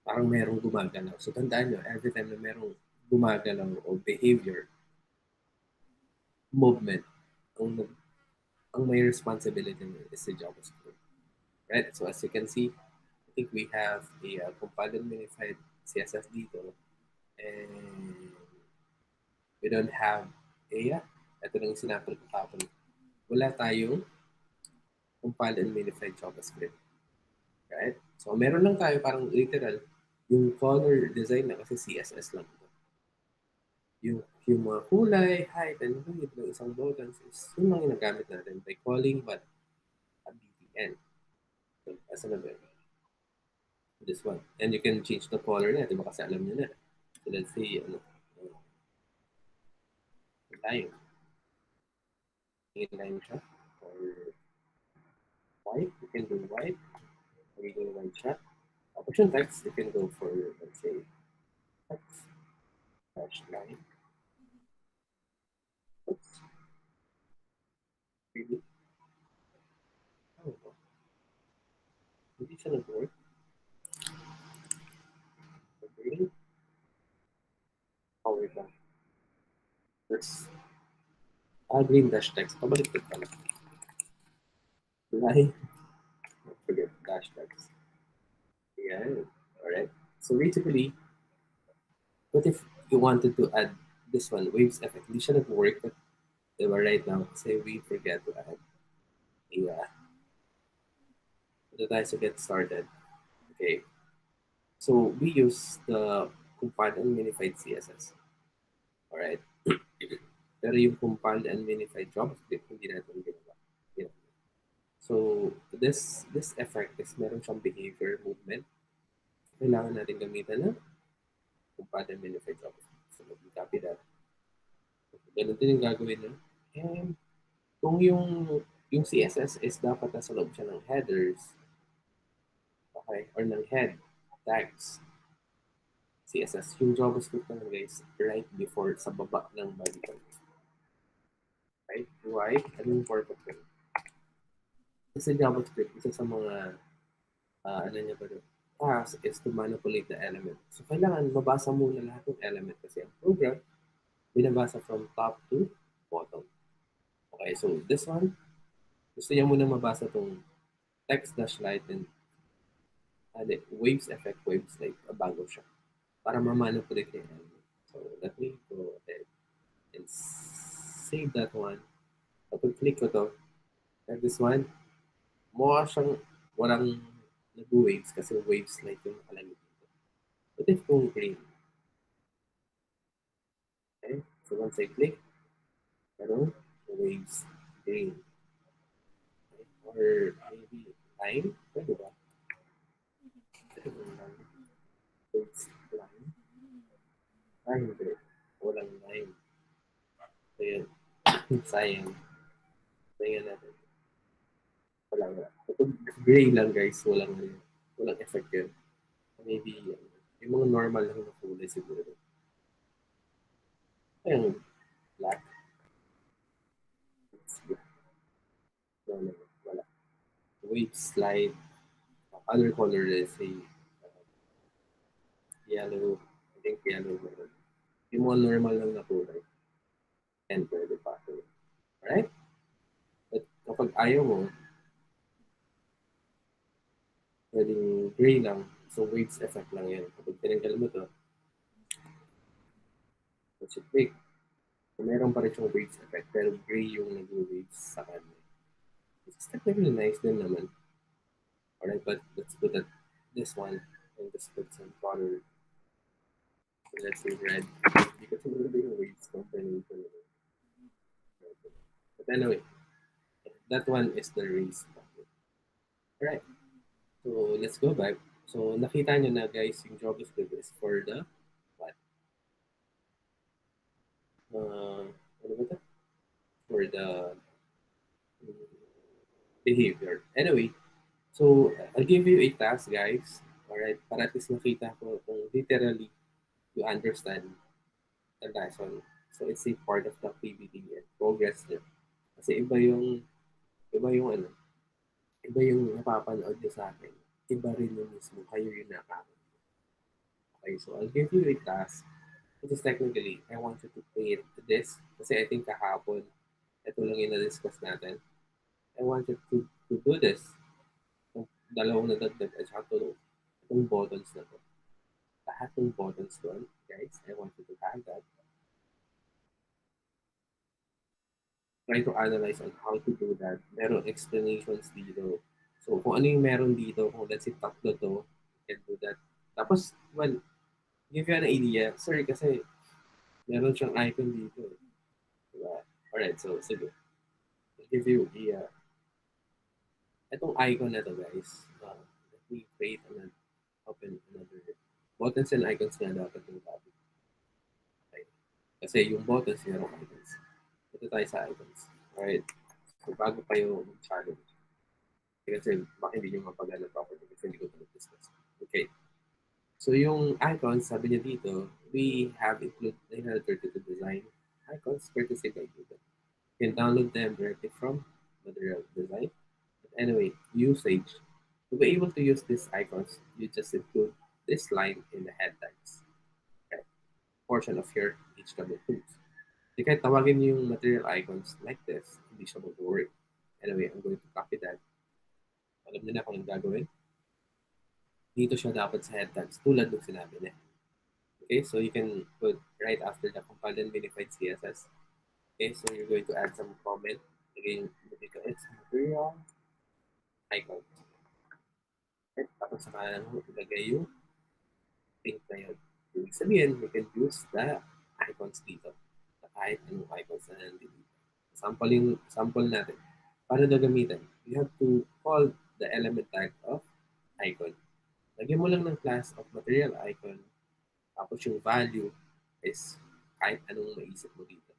Parang merong gumagalaw. So, tandaan nyo, every time na merong gumagalaw o behavior, movement, ang may responsibility nyo is the JavaScript. Right? So, as you can see, I think we have a compiled and minified CSS dito. And we don't have ito lang yung sinapal ko kapon. Wala tayong compiled and minified JavaScript. Right? So, meron lang tayo parang literal, yung color design na kasi CSS lang. Yung mga kulay, height, and width ng isang buttons is yung mga ginagamit natin by calling but a btn. So, as an this one. And you can change the color na, di ba kasi alam nyo na. So, let's say, line. Line siya. Or white, you can do white. Or you can white siya. Option text, you can go for, let's say, text. Dash line. Oops. Really? Oh, no. Hindi siya nag-work. Really? Oh, wait lang. Let's, green dash text. Pabaliktad pala. Line. Forget dash text. Yeah. Alright. So basically, what if you wanted to add this one, waves effect? Hindi siya nag-work, but diba right now, kasi we forget to add so tayo to get started. Okay. So we use the compiled and minified CSS. Alright. Pero yung compiled and minified JavaScript, hindi natin ginawa. Yeah. So this effect is meron siyang behavior movement. Kailangan natin gamitan ng compiled and minified JavaScript. So copy that. Ganun din yung gagawin na. And kung yung CSS is dapat nasa loob siya ng headers, okay, or ng head tags, CSS, yung JavaScript na guys, right before sa baba ng body tag. Right? Why? Anong purpose ko? Kasi JavaScript, isa sa mga, ano niya ba doon? Task is to manipulate the element. So, kailangan mabasa muna lahat ng element kasi ang program, binabasa from top to bottom. Okay, so this one, gusto niya muna mabasa itong text dash light and waves effect, waves like bago siya para ma-manipulate niya. So let me go ahead and save that one. Kapag click ko to, and this one, mukha siyang walang nag-waves kasi waves like yung nakalagay dito. But if kung green, okay? So once I click, ano, the waves green. Okay? Or maybe line, pwede ba? Waves line. Hindi. Walang line. So yun, sayang. Tingnan natin. Wala. Kapag gray lang guys, walang effect yun. Maybe yung mga normal lang na kulay siguro. Ayun, black. It's black. No, wala. Wave slide. Other color is say yellow. I think yellow meron. Yung mga normal lang na kulay. And pwede pa. Alright? But kapag ayaw mo, pwedeng gray lang. So waves effect lang yan. Kapag tinanggal mo to, once you click, meron pa rin siyang waves effect. Pero gray yung nag-waves sa kanya. It's technically nice din naman. Alright, but let's put that this one and just put some color. So let's say red. Because I'm going to be waves combination. But anyway, that one is the race. Alright, so let's go back. So nakita nyo na guys, yung JavaScript is for the what? Ano ba ito? For the behavior. Anyway, so I'll give you a task guys. Alright, para at least makita ko kung literally you understand the lesson. So it's a part of the PBT and progress niya. Kasi iba yung ano, iba yung napapanood niyo sa akin. Iba rin yung mismo, kayo yung nakakita. Okay, so I'll give you a task. Which is technically, I want you to create this. Kasi I think kahapon, ito lang yung na-discuss natin. I want you to do this. Yung dalawang nadagdag at saka itong buttons na to. Lahat ng buttons doon, guys, I want you to have that. Try to analyze on how to do that. Meron explanations dito. So, kung ano yung meron dito, kung let's say tatlo to, you can do that. Tapos, well, give you an idea. Sorry, kasi meron siyang icon dito. Diba? Alright, so, sige. I'll give you itong icon na to, guys. Let me create and open another. Buttons and icons na dapat yung topic. Okay. Kasi yung buttons, merong icons. Ito tayo sa icons. Alright. So, bago pa yung challenge. Kasi baka hindi nyo mapagana properly kasi hindi ko ito discuss. Okay. So yung icons, sabi niya dito, we have included 932 design icons courtesy by Google. You can download them directly from Material Design. But anyway, usage. To be able to use these icons, you just include this line in the head tags. Okay. Portion of your HTML tools. You can tawagin yung material icons like this, hindi siya mag-work. Anyway, I'm going to copy that. Alam niyo na kung anong gagawin. Dito siya dapat sa head tags tulad ng sinabi niya. Okay, so you can put right after the compiled and minified CSS. Okay, so you're going to add some comment. Again, dito it's material icon. Okay, tapos saka mo ilagay yung link na yun. Ibig sabihin, we can use the icons dito. Kahit anong icons na nandito. Sample natin. Para na gamitin, you have to call the element tag of icon. Lagyan mo lang ng class of material icon, tapos yung value is kahit anong maisip mo dito.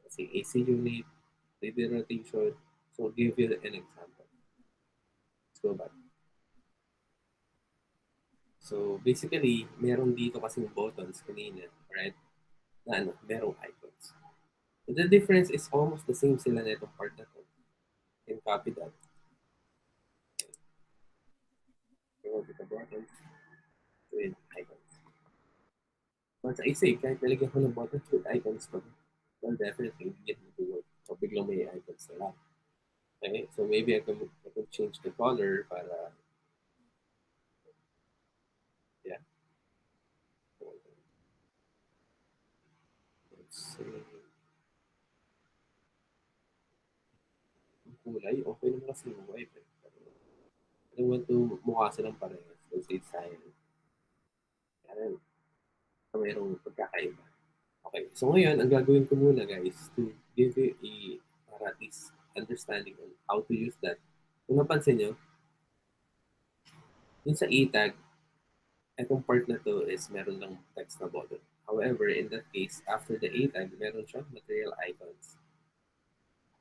Kasi AC unit, 3D rotation. So, I'll give you an example. Let's go back. So, basically, meron dito kasing buttons kanina, right? Na ano, merong icons. So, the difference is almost the same sila na itong part na to. You can copy that. Go to the buttons with icons. Once I say, kahit nalagyan ko ng buttons with icons pa, well, definitely, hindi yan mag-work. So, biglang may icons na lang. Okay, so maybe I can change the color para, yeah. Let's say, kulay, okay naman kasi yung white. I want to mukha silang parehas. Let's say cyan. Kaya mayroong pagkakaiba. Okay, so ngayon, ang gagawin ko muna guys, to give you a para at least understanding on how to use that. Kung napansin nyo, yun sa e-tag, itong part na to is meron lang text na button. However, in that case, after the a-tag, meron siyang material icons.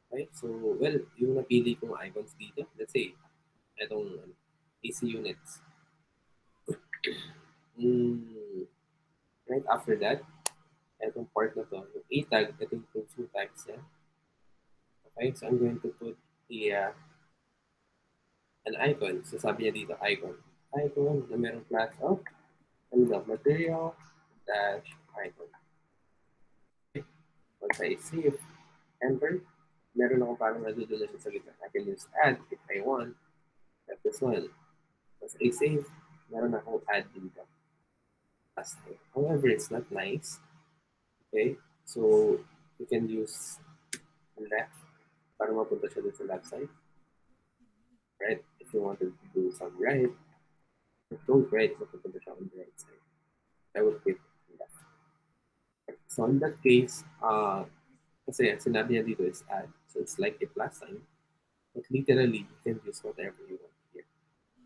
Okay, so, well, yung napili kong icons dito, let's say, itong AC units. Right after that, itong part na to, yung a-tag, itong two tags niya. Okay, so I'm going to put the an icon. So sabi niya dito, icon. Icon na merong class of material dash icon. Okay. Once I save, enter, meron ako parang nadudulas sa gitna. I can use add if I want. At this one. Once I save, meron ako add dito. Last time. However, it's not nice. Okay? So, you can use left para mapunta siya dun sa left side. Right? If you wanted to do some right, don't right, mapupunta siya on the right side. I will click left. So in that case, kasi sinabi niya dito is add. So it's like a plus sign. But literally, you can use whatever you want here.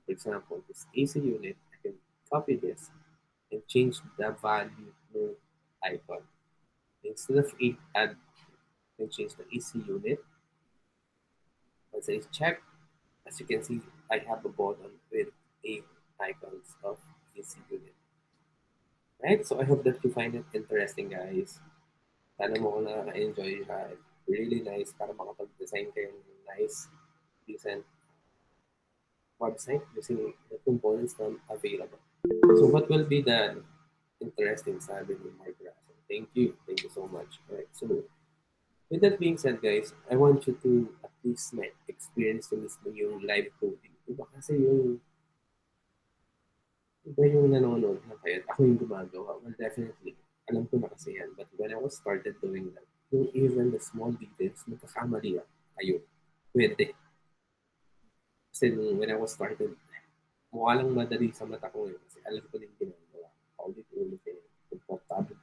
For example, this AC unit, I can copy this and change the value no icon. Instead of add, I can change the AC unit. Once I check, as you can see, I have a button with 8 icons of AC unit. Right? So I hope that you find it interesting, guys. Sana mo kung nakaka-enjoy siya. Really nice para makapag-design kayo ng nice, decent website using the components that are available. So what will be the interesting sabi ni Mark Raso? Thank you. Thank you so much. Alright, so with that being said, guys, I want you to at least experience to mismo yung live coding. Diba kasi iba yung nanonood na kayo at ako yung gumagawa. Well, definitely, alam ko na kasi yan. But when I was started doing that, yung even the small details, magkakamali kayo. Pwede. Kasi when I was started, mukha lang madali sa mata ko yun. Kasi alam ko din ginagawa. Paulit-ulit eh. Komportable.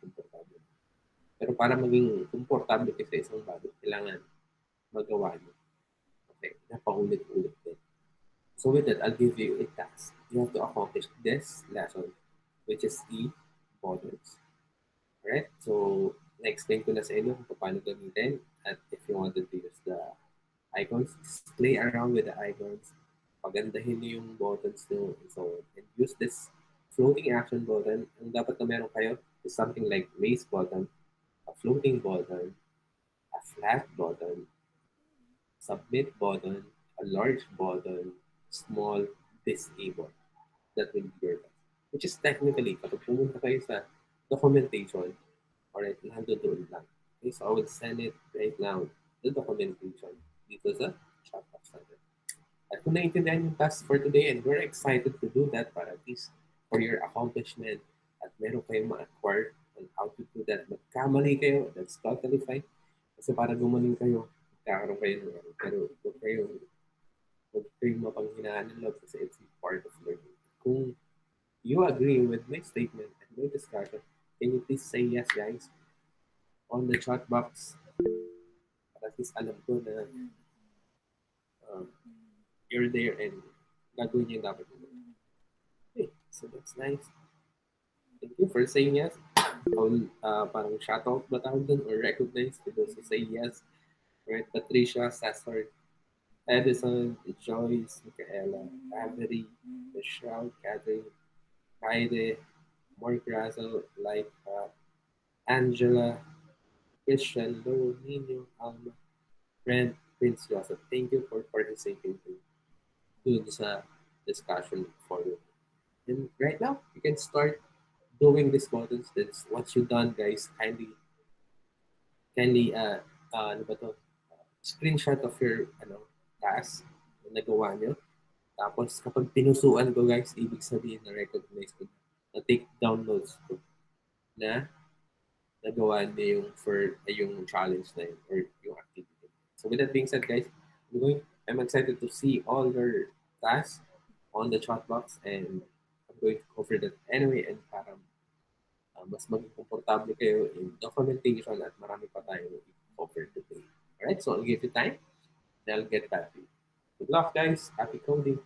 Pero para maging komportable kasi sa isang bagay, kailangan magawa nyo. Okay, napaulit-ulit din. So with that, I'll give you a task. You have to accomplish this lesson, which is buttons. Alright? So, na-explain ko na sa inyo kung paano gamitin. At if you wanted to use the icons, just play around with the icons. Pagandahin niyo yung buttons nyo and so on. And use this floating action button. Ang dapat na meron kayo is something like raise button, a floating button, a flat button, submit button, a large button, small, disable. That will be your task. Which is technically, kapag pumunta kayo sa documentation, alright, nandun doon lang. Okay, so I will send it right now, the documentation, dito sa chat box natin. At kung naiintindihan yung task for today and we're excited to do that para at least for your accomplishment at meron kayong ma-acquire on how to do that. Magkamali kayo, that's totally fine. Kasi para gumaling kayo, magkakaroon kayo ng pero huwag kayong mapanghinaan ng love kasi it's part of learning. Kung you agree with my statement and my discussion, can you please say yes, guys, on the chat box? Para at least alam ko na um, you're there and gagawin niyo yung dapat mo. Okay, so that's nice. Thank you for saying yes. I'll parang shoutout ba tawag dun or recognize to those who say yes. Right? Patricia, Cesar, Edison, Joyce, Michaela, Avery, Michelle, Catherine, Kaide, Mark Razzle, like Angela, Christian, Lou, Nino, Alma, Brent, Prince Joseph. Thank you for participating to this discussion for you. And right now, you can start doing these buttons. That's what you done, guys. Kindly, ano ba to? Screenshot of your task na nagawa nyo. Tapos, kapag tinusuan ko, guys, ibig sabihin na recognize ko na take downloads ko na nagawa niyo yung challenge na yun or yung activity. So with that being said, guys, I'm excited to see all your tasks on the chat box and I'm going to cover that anyway and para mas maging komportable kayo in documentation at marami pa tayong i-cover today. Alright, so I'll give you time and I'll get back to you. Good luck, guys. Happy coding.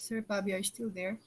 Sir Fabio, are you still there?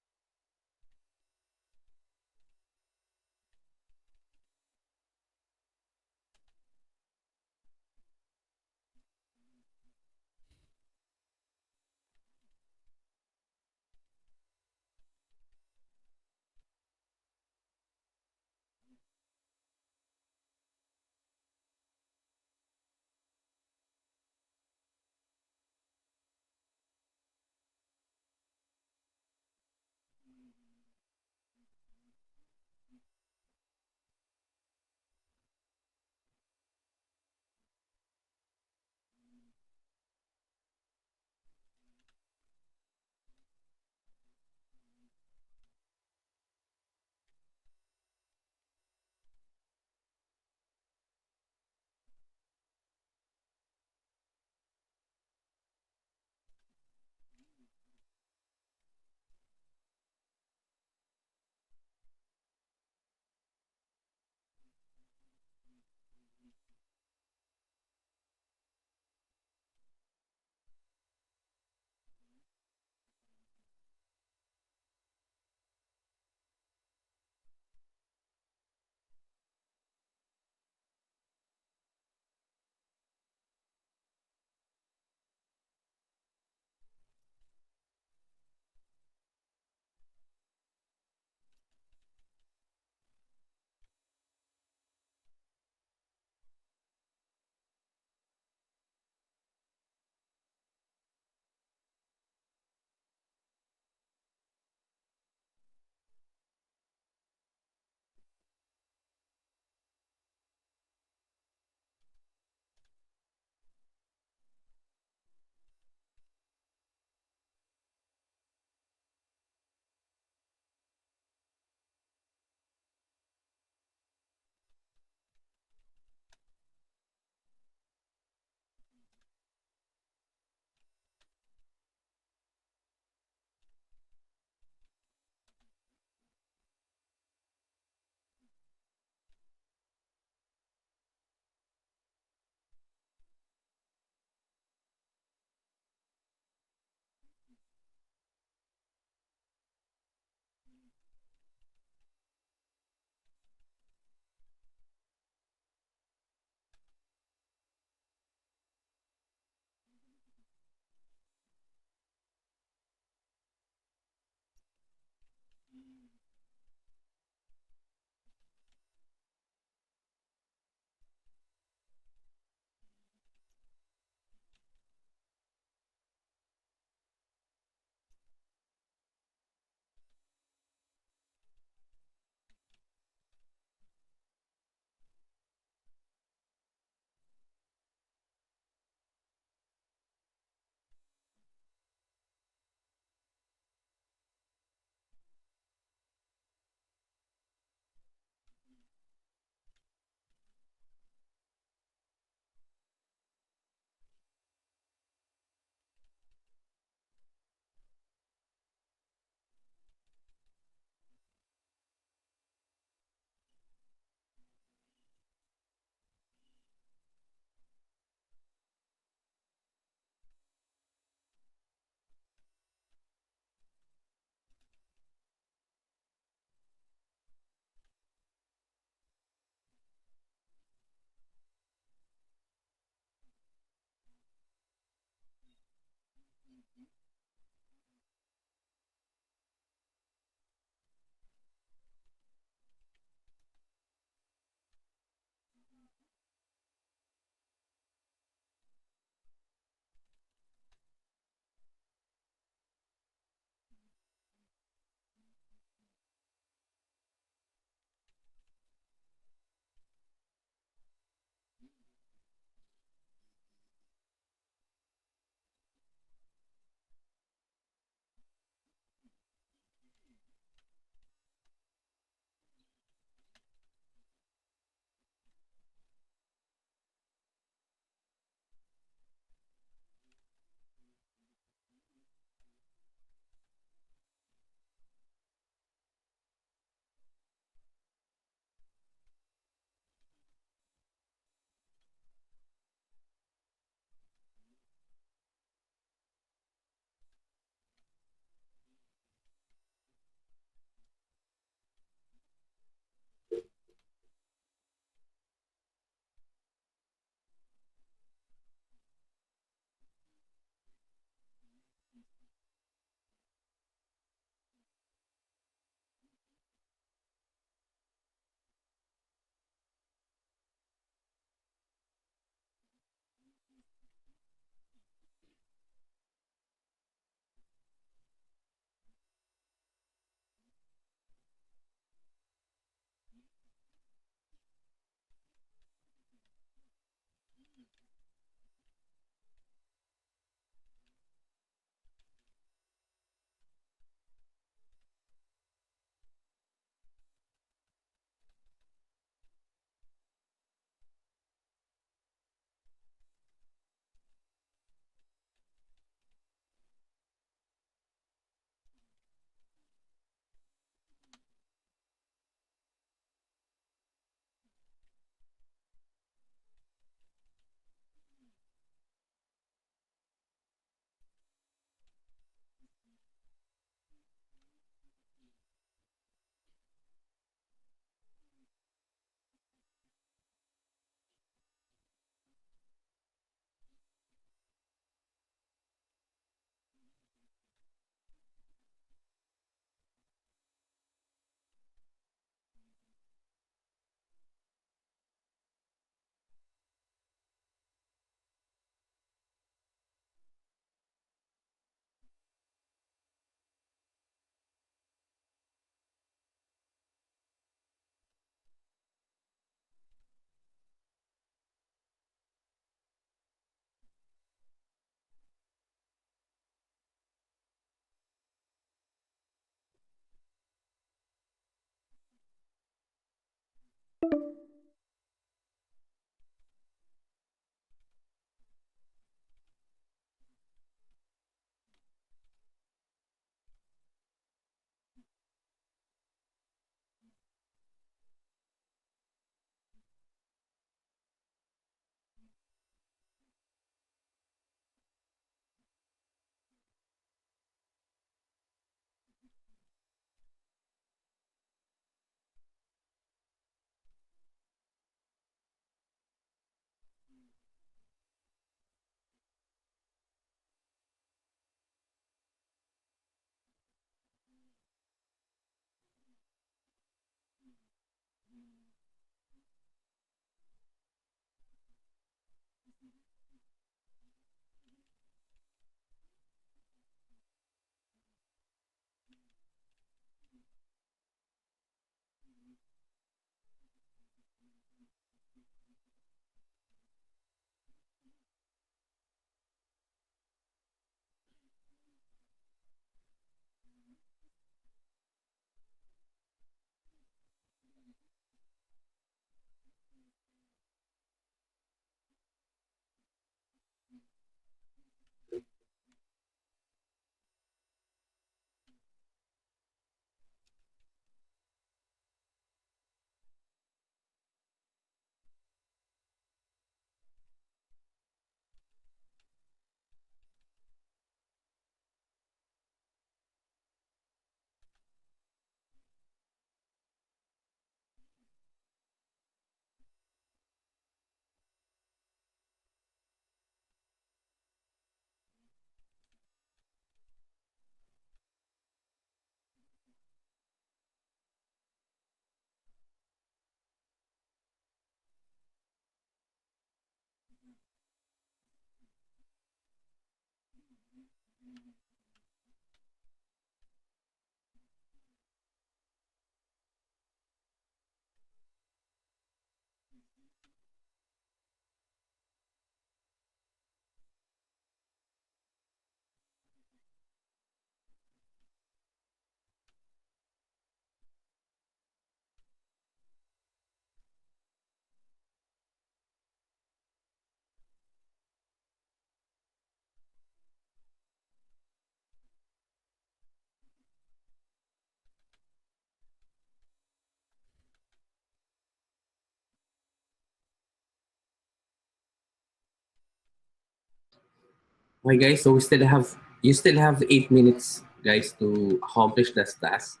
Okay, guys. So you still have 8 minutes, guys, to accomplish this task.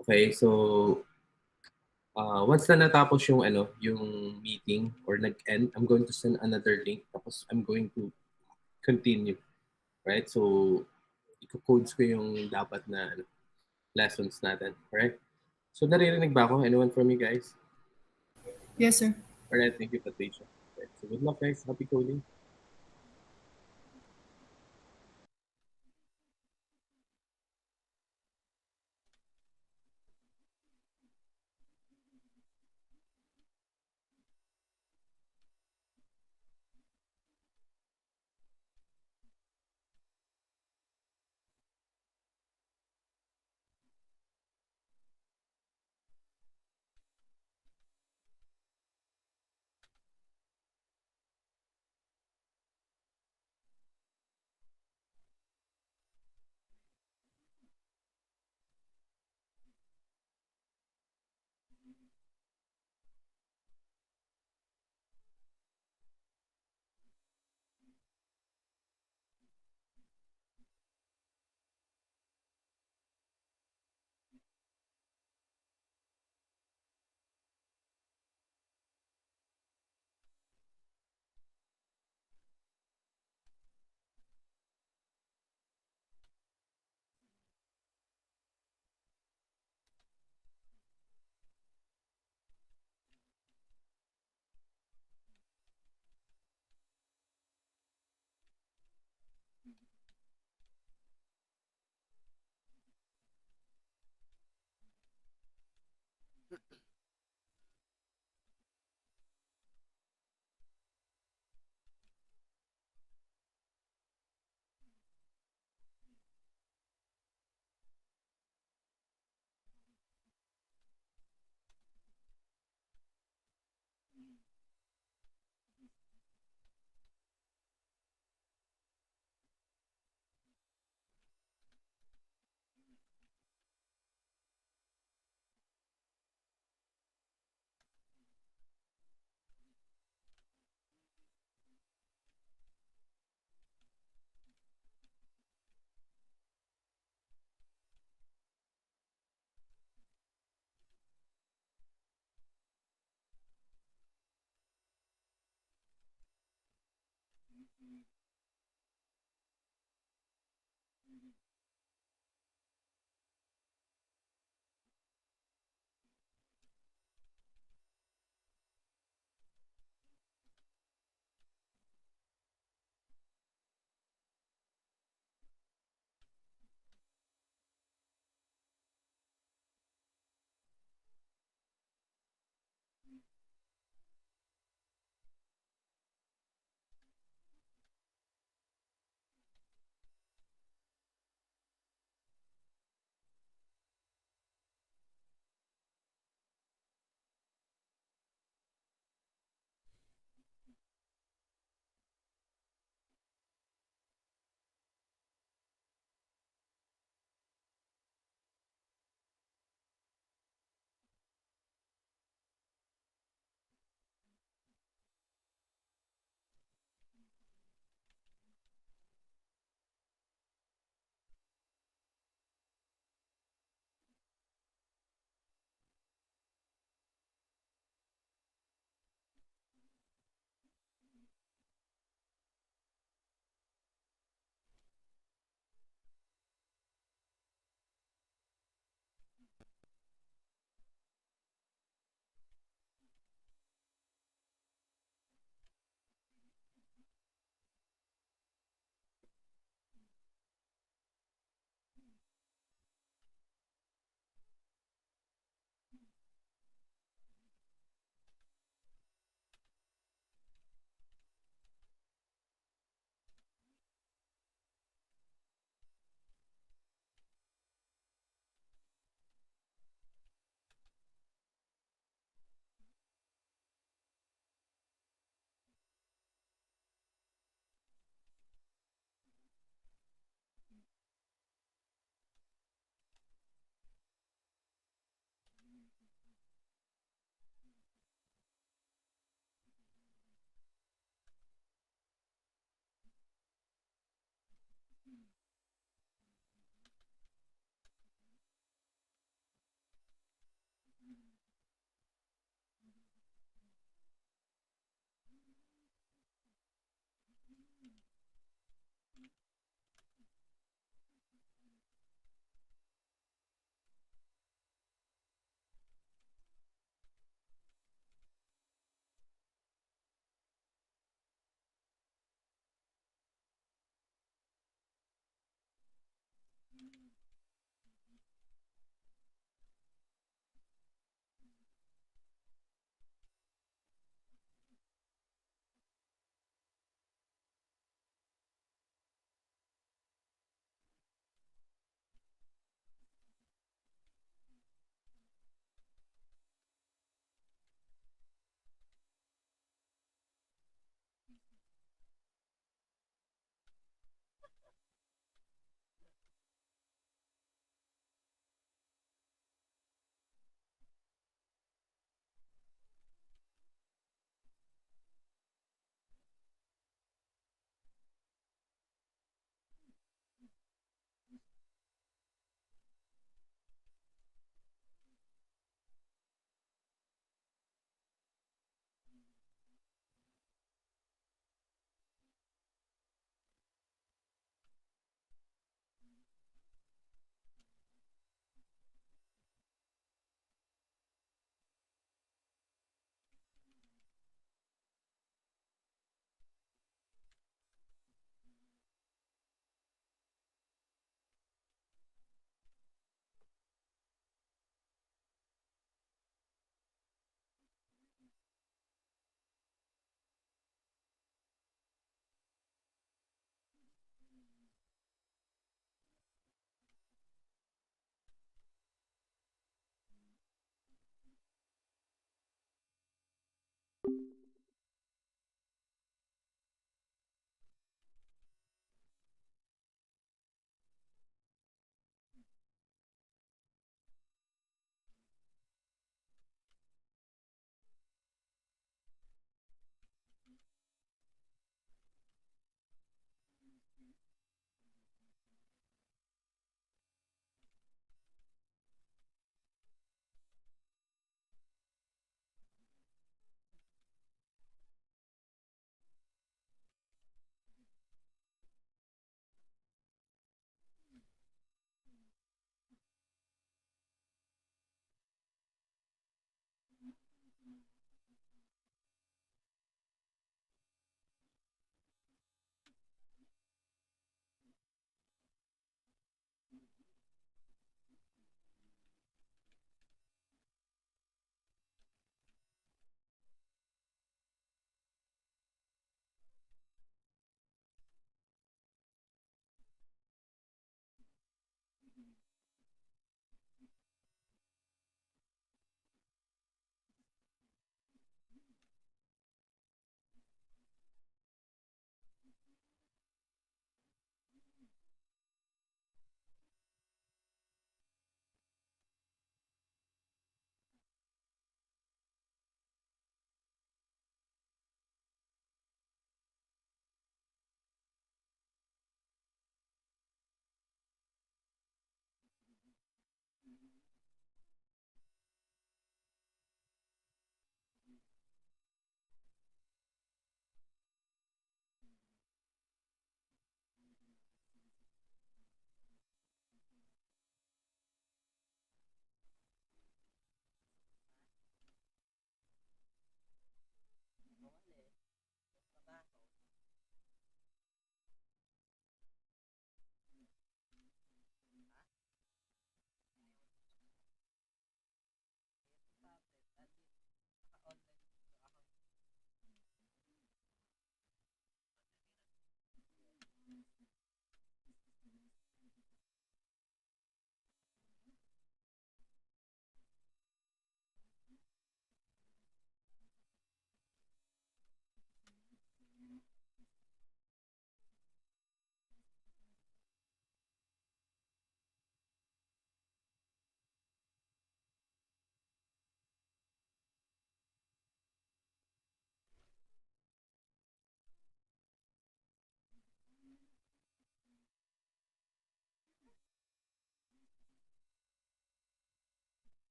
Okay. So once na natapos yung yung meeting or nag-end, I'm going to send another link. Tapos I'm going to continue. Right? So i-codes ko yung dapat na lessons natin. Alright? So naririnig ba ako? Anyone from you guys? Yes, sir. Alright, thank you, Patricia. Right. So good luck, guys. Happy coding.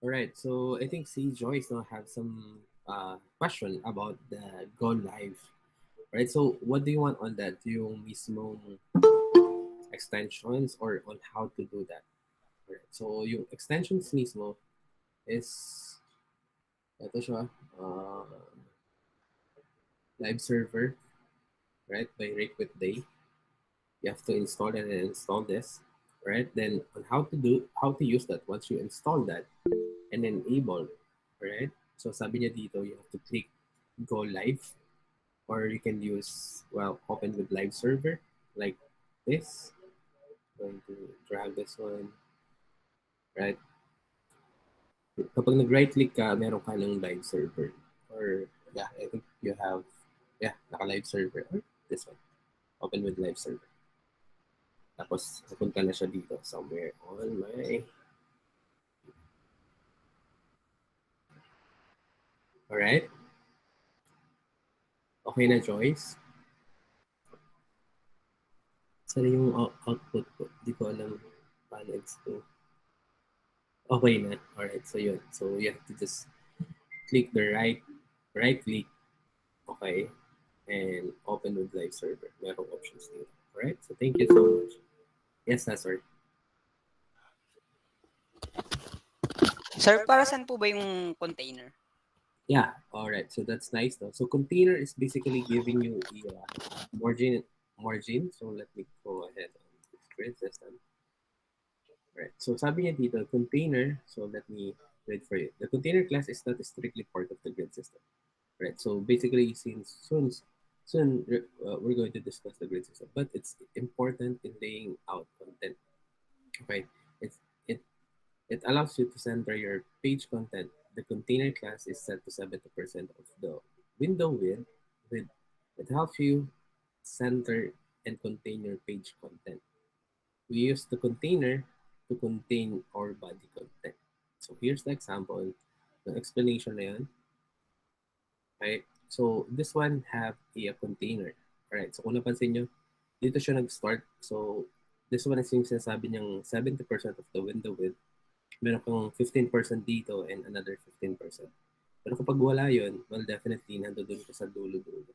All right, so I think C Joyce now have some question about the go live. Right, so what do you want on that? Yung mismo extensions or on how to do that? Right, so yung extensions mismo is ito siya, uh, live server, right, by Rick with Day. You have to install it and install this, right? Then on how to use that once you install that and enable, right? So sabi niya dito, you have to click go live, or you can use, well, open with live server like this. Going to drag this one, right? Kapag nag-right click ka, meron ka ng live server. Or, yeah, I think you have, yeah, naka-live server. Or this one, open with live server. Tapos, napunta na siya dito, somewhere on my, alright? Okay na, Joyce? Saan yung output ko? Di ko alam paano explain. Okay na. Alright, so yun. So, you have to just click the right click, okay, and open with live server. Merong options dito. Alright, so thank you so much. Yes, sir. Sir, para saan po ba yung container? Yeah, all right. So that's nice though. So container is basically giving you a margin. So let me go ahead on this grid system. All right. So sabi niya dito, container. So let me read for you. The container class is not strictly part of the grid system. Right. So basically, since soon we're going to discuss the grid system, but it's important in laying out content. Okay. It's it It allows you to center your page content. The container class is set to 70% of the window width. With It helps you center and contain your page content. We use the container to contain our body content. So here's the example, the explanation na yun. Right? So this one have a container. Alright, so kung napansin nyo, dito siya nag-start. So this one is yung sinasabi niyang 70% of the window width. Meron kang 15% dito and another 15%. Pero kapag wala yun, well, definitely nandoon ka sa dulo-dulo.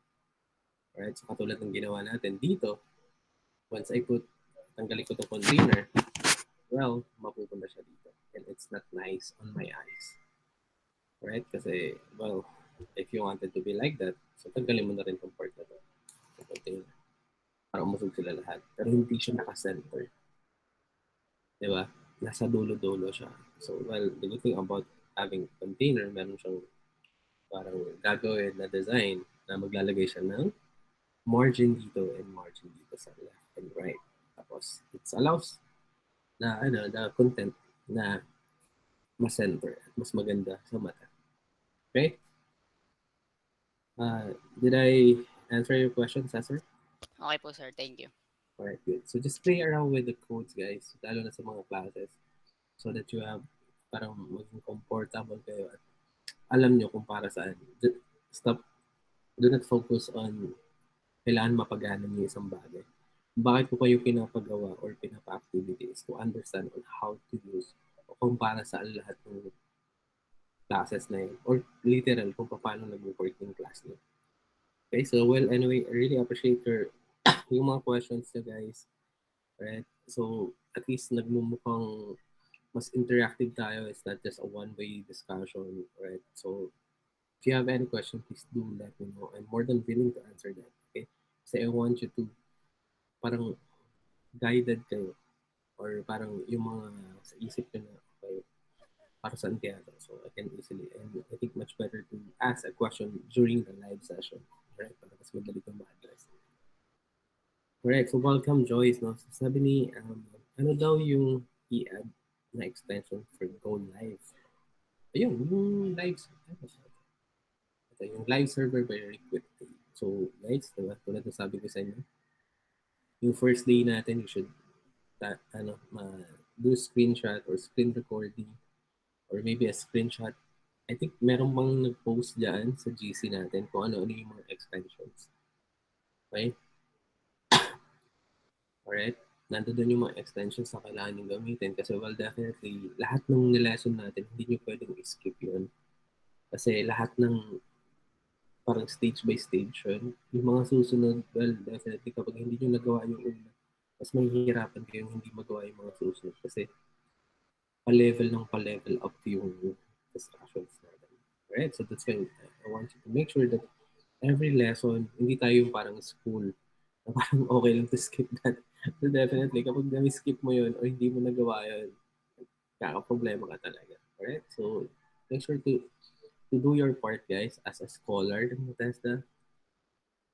Alright, so katulad ng ginawa natin dito, once I tanggalin ko itong container, well, mapupunta siya dito. And it's not nice on my eyes. Right? Kasi, well, if you wanted to be like that, so tanggalin mo na rin tong part na to. So, container. Para umusog sila lahat. Pero hindi siya naka-center. Diba? Nasa dulo-dulo siya. So, well, the good thing about having container, meron siyang parang gagawin na design na maglalagay siya ng margin dito and margin dito sa left and right. Tapos, it allows na the content na mas center at mas maganda sa mata. Okay? Did I answer your question, Cesar? Okay po, sir. Thank you. Alright, good. So just play around with the codes, guys, lalo na sa mga classes, so that you have parang maging comfortable kayo at alam nyo kung para saan. Do not focus on kailangan mapagana niyo isang bagay. Bakit ko kayo pinapagawa or pinapa-activity is to understand on how to use o kung para saan lahat ng classes na yun. Or literal, kung paano nag-work yung class niyo. Okay, so well, anyway, I really appreciate yung mga questions niyo, guys. Right? So, at least nagmumukhang mas interactive tayo. It's not just a one-way discussion, right? So, if you have any question, please do let me know. I'm more than willing to answer that, okay? Kasi I want you to parang guided kayo or parang yung mga sa isip ko na, okay, para saan kaya to? So, I can easily, and I think much better to ask a question during the live session, right? Para mas madali kang ma-address. Correct. So, welcome, Joyce. No? So, sabi ni, ano daw yung i-add na extension for Go Live? Ayun, yung live server. Ito, yung live server by Liquid. So, guys, diba? Tulad na sabi ko sa inyo, yung first day natin, you should do screenshot or screen recording or maybe a screenshot. I think meron bang nag-post dyan sa GC natin kung ano-ano yung mga extensions. Okay? Alright? Nandoon yung mga extensions na kailangan nyo gamitin kasi well, definitely, lahat ng lesson natin, hindi nyo pwedeng skip yun. Kasi lahat ng parang stage by stage yun. Yung mga susunod, well, definitely, kapag hindi nyo nagawa yung una, mas mahihirapan kayong hindi magawa yung mga susunod kasi pa-level up yung distractions natin. Alright? So that's why I want you to make sure that every lesson, hindi tayo yung parang school na parang okay lang to skip that. So definitely, kapag na-skip mo yun o hindi mo nagawa yun, kaka-problema ka talaga. Alright? So, make sure to do your part, guys, as a scholar ng Bethesda.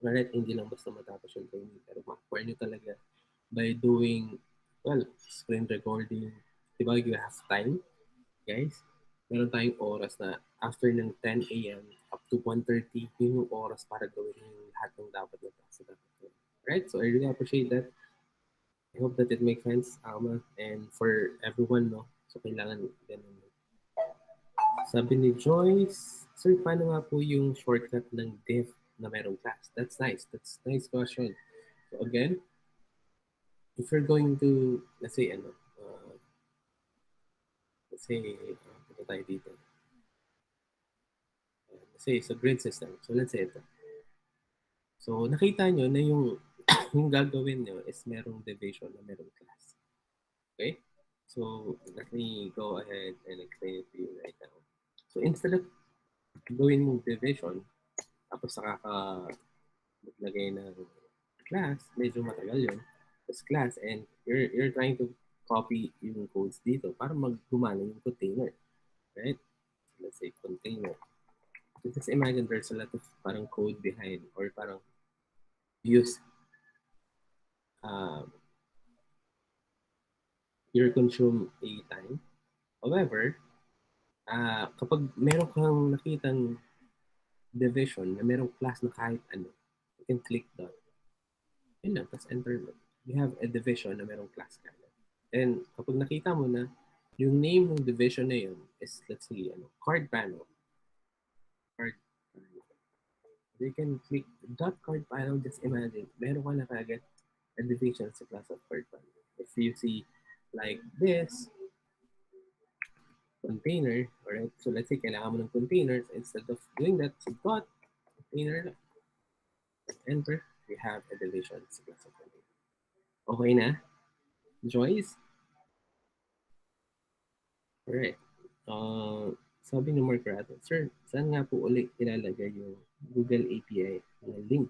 Alright? Hindi lang basta matapos yung training, pero ma-acquire nyo talaga by doing, well, screen recording. Diba, you have time, guys? Meron tayong oras na after ng 10 a.m. up to 1:30, yun yung oras para gawin yung lahat ng dapat na klase dapat. Right? So, I really appreciate that. I hope that it makes sense, Alma, and for everyone, no? So, kailangan ganun. Sabi ni Joyce, sir, paano nga po yung shortcut ng div na merong class? That's nice. That's a nice question. So, again, if you're going to, let's say, punta tayo dito. Let's say, sa grid system. So, let's say ito. So, nakita nyo na yung yung gagawin nyo is merong division na merong class. Okay? So, let me go ahead and explain it to you right now. So, instead of gawin mong division, tapos saka ka maglagay ng class, medyo matagal yun. Tapos class, and you're trying to copy yung codes dito para maggumana yung container. Right? So, let's say container. So, just imagine there's a lot of parang code behind or parang use you consume a time. However, kapag meron kang nakitang division na merong class na kahit ano, you can click dot. Yun lang, tapos enter mo. You have a division na merong class ka. And kapag nakita mo na yung name ng division na yun is, let's say, card panel. Card panel. You can click dot card panel, just imagine, meron ka na kagad a division sa class of card panel. If you see like this, container, alright? So let's say kailangan mo ng containers. Instead of doing that, so dot container, enter, we have a division sa class of container. Okay na? Joyce? Alright. Sabi ni Mark Rattle, Sir, saan nga po ulit ilalagay yung Google API na link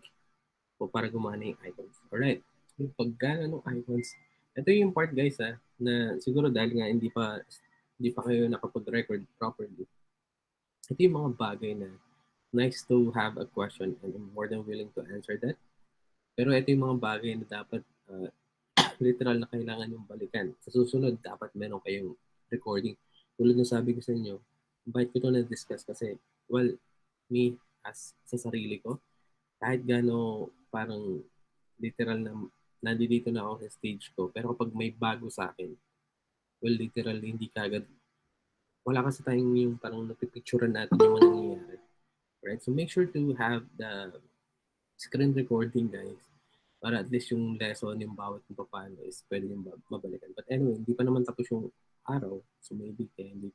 o para gumana yung icons? Alright. Yung paggana ng icons, ito yung part guys na siguro dahil nga hindi pa kayo nakapag-record properly. Ito yung mga bagay na nice to have a question and I'm more than willing to answer that. Pero ito yung mga bagay na dapat literal na kailangan yung balikan. Sa susunod, dapat meron kayong recording. Tulad ng sabi ko sa inyo, invite ko ito na-discuss kasi, well, me, as sa sarili ko, kahit gaano parang literal na nandito na ako sa stage ko, pero kapag may bago sa akin, well, literally, hindi kagad, wala kasi tayong yung parang napipicturean natin yung mga nangyayari. Right? So make sure to have the screen recording, guys, para at least yung lesson, yung bawat kung paano is pwede yung mabalikan. But anyway, hindi pa naman tapos yung araw. So maybe kaya hindi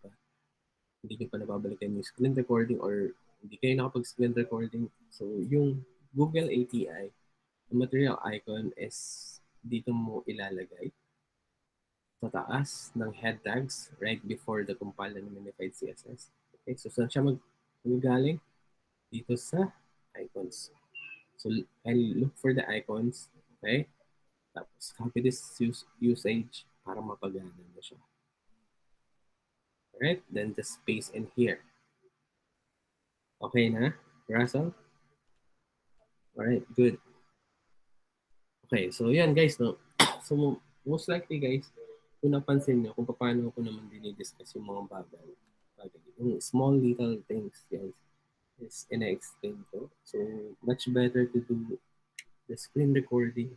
nyo pa nababalikan yung screen recording or hindi kayo nakapag-screen recording. So yung Google API, the material icon is dito mo ilalagay sa taas ng head tags right before the compile and minified CSS. Okay, so saan siya magaling? Dito sa icons. So I'll look for the icons. Okay? Tapos copy this usage para mapagana na siya. Alright? Then just paste in here. Okay na, Russell? Alright, good. Okay, so yan guys, no? So most likely guys, kung napansin nyo kung paano ko naman dinidiscuss yung mga bagay. Yung small little things, guys, is ina-explain ko. So much better to do the screen recording.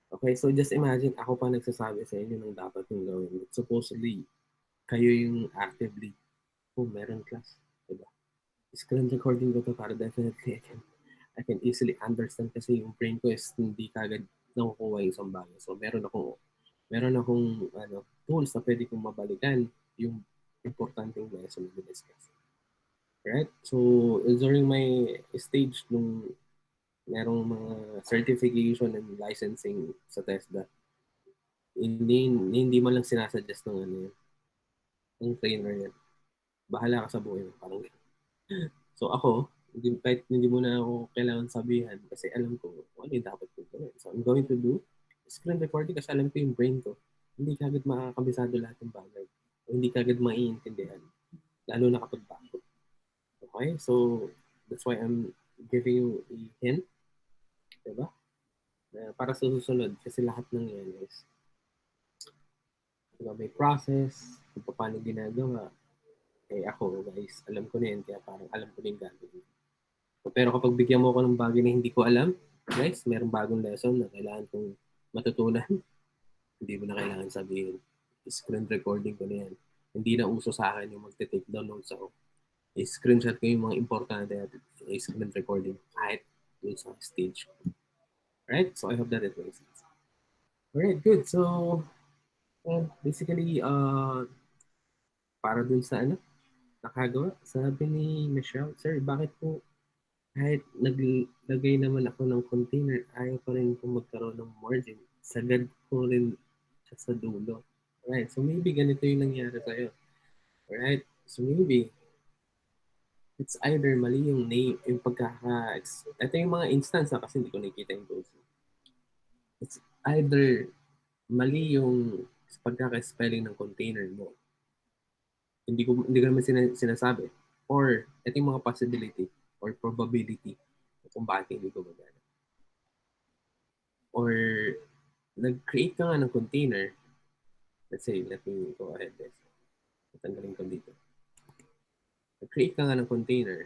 Okay, so just imagine ako pa nagsasabi sa inyo ng dapat yung gawin. Supposedly, kayo yung actively, meron class. Diba? Screen recording ko to para definitely I can easily understand kasi yung brain ko is hindi kagad nakukuha yung isang bagay. So meron akong tools na pwede kong mabalikan yung importanteng lesson na discuss. Right? So during my stage nung merong mga certification and licensing sa TESDA, hindi man lang sinasuggest ng ng trainer yan. Bahala ka sa buhay mo. Parang so ako, kahit hindi mo na ako kailangan sabihan kasi alam ko ano yung dapat ko gawin. So I'm going to do screen recording kasi alam ko yung brain ko. Hindi kagad makakabisado lahat ng bagay. O hindi kagad maiintindihan. Lalo na kapag bago. Okay? So that's why I'm giving you a hint. Diba? Para sa susunod kasi lahat ng yan is diba, may process kung paano ginagawa. Ako guys, alam ko na yan kaya parang alam ko na yung gagawin. Pero kapag bigyan mo ako ng bagay na hindi ko alam, guys, merong bagong lesson na kailangan kong matutunan. Hindi mo na kailangan sabihin. Screen recording ko na yan. Hindi na uso sa akin yung magte-take down notes ako. I-screenshot ko yung mga importante at screen recording kahit dun sa stage. Right? So I hope that it makes sense. Alright, good. So, basically, para dun sa nakagawa, sabi ni Michelle, Sir, bakit po kahit naglagay naman ako ng container, ayaw pa rin po magkaroon ng margin. Sagad ko rin siya sa dulo. Alright, so maybe ganito yung nangyari sa'yo. Alright, so maybe it's either mali yung name, yung ito yung mga instance kasi hindi ko nakikita yung tools. It's either mali yung pagkaka-spelling ng container mo. Hindi ko naman sinasabi. Or ito yung mga possibility or probability kung bakit hindi gumagana. Or nag-create ka nga ng container. Let's say, let me go ahead. Tatanggalin ko dito. Nag-create ka nga ng container.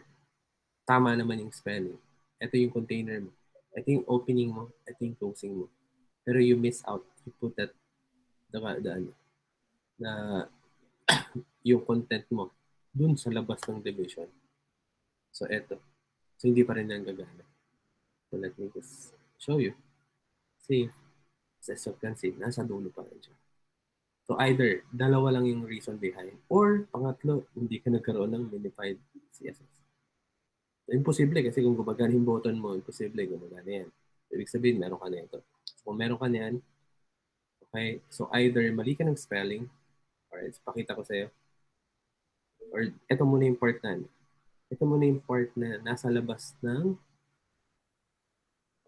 Tama naman yung spelling. Ito yung container mo. Ito yung opening mo. Ito yung closing mo. Pero you miss out. You put that na yung content mo dun sa labas ng division. So, eto. So, hindi pa rin yan gagana. So, let me just show you. See, as you can see, nasa dulo pa rin siya. So, either, dalawa lang yung reason behind. Or, pangatlo, hindi ka nagkaroon ng minified CSS. So, imposible kasi kung gumagana yung button mo, imposible gumagana yan. Ibig sabihin, meron ka na ito. So, kung meron ka na yan, okay, so either mali ka ng spelling, alright, so pakita ko sa'yo. or ito muna yung part na, ito muna yung part na nasa labas ng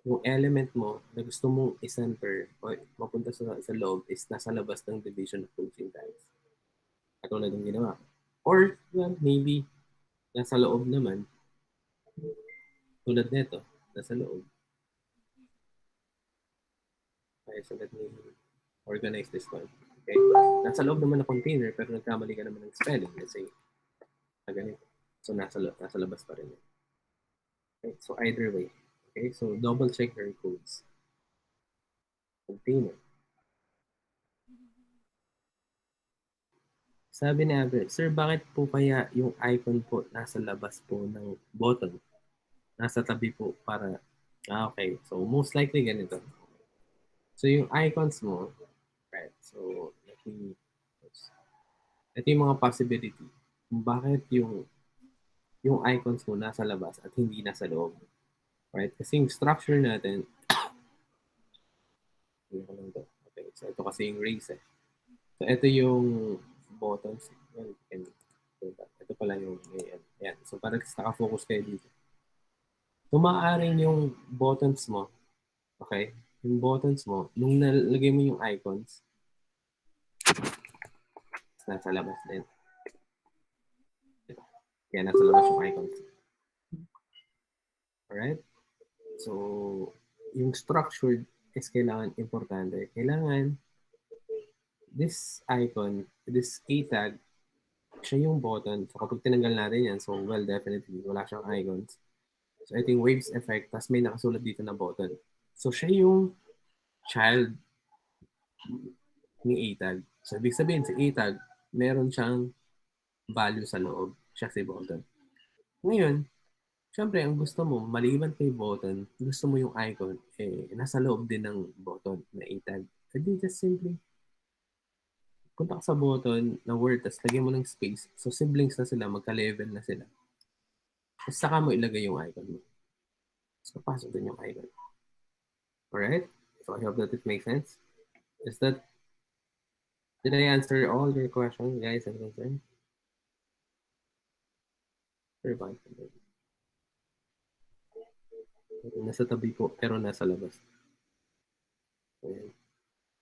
yung element mo na gusto mong i-center o mapunta sa loob is nasa labas ng division of closing tiles. Katulad ng ginawa. Or, well, maybe nasa loob naman, tulad nito, nasa loob. Okay, so let me organize this one. Okay. Nasa loob naman ng container, pero nagkamali ka naman ng spelling. Let's say, ganito. So, nasa labas pa rin. Okay, so either way. Okay, so double check your codes. Container. Sabi ni Abel, Sir, bakit po kaya yung icon po nasa labas po ng button? Nasa tabi po para, okay. So, most likely ganito. So, yung icons mo, right? So, ito yung mga possibility. Kung bakit yung icons mo nasa labas at hindi nasa loob. Right? Kasi yung structure natin, okay, so ito kasi yung race eh. So, ito yung buttons. Well, ito pala yung, yan. So, parang nakafocus kayo dito. So, maaaring yung buttons mo, okay, yung buttons mo, nung nalagay mo yung icons, nasa labas din. Kaya nasa labas yung icons. Alright? So, yung structure is kailangan importante. Kailangan this icon, this A tag, siya yung button. So, kapag tinanggal natin yan, so, well, definitely, wala siyang icons. So, ito yung waves effect, tapos may nakasulat dito na button. So, siya yung child ni A tag. So, ibig sabihin, si A tag, meron siyang value sa loob. Siya si button. Ngayon, syempre, ang gusto mo, maliban kay button, gusto mo yung icon, nasa loob din ng button na A tag. Hindi just simply, punta ka sa button na word, tapos lagyan mo ng space. So, siblings na sila, magka-level na sila. Tapos saka mo ilagay yung icon mo. So, pasok din yung icon. Alright? So, I hope that it makes sense. Did I answer all your questions, guys, and concerns? Very fine. Nasa tabi po, pero nasa labas. Ayan.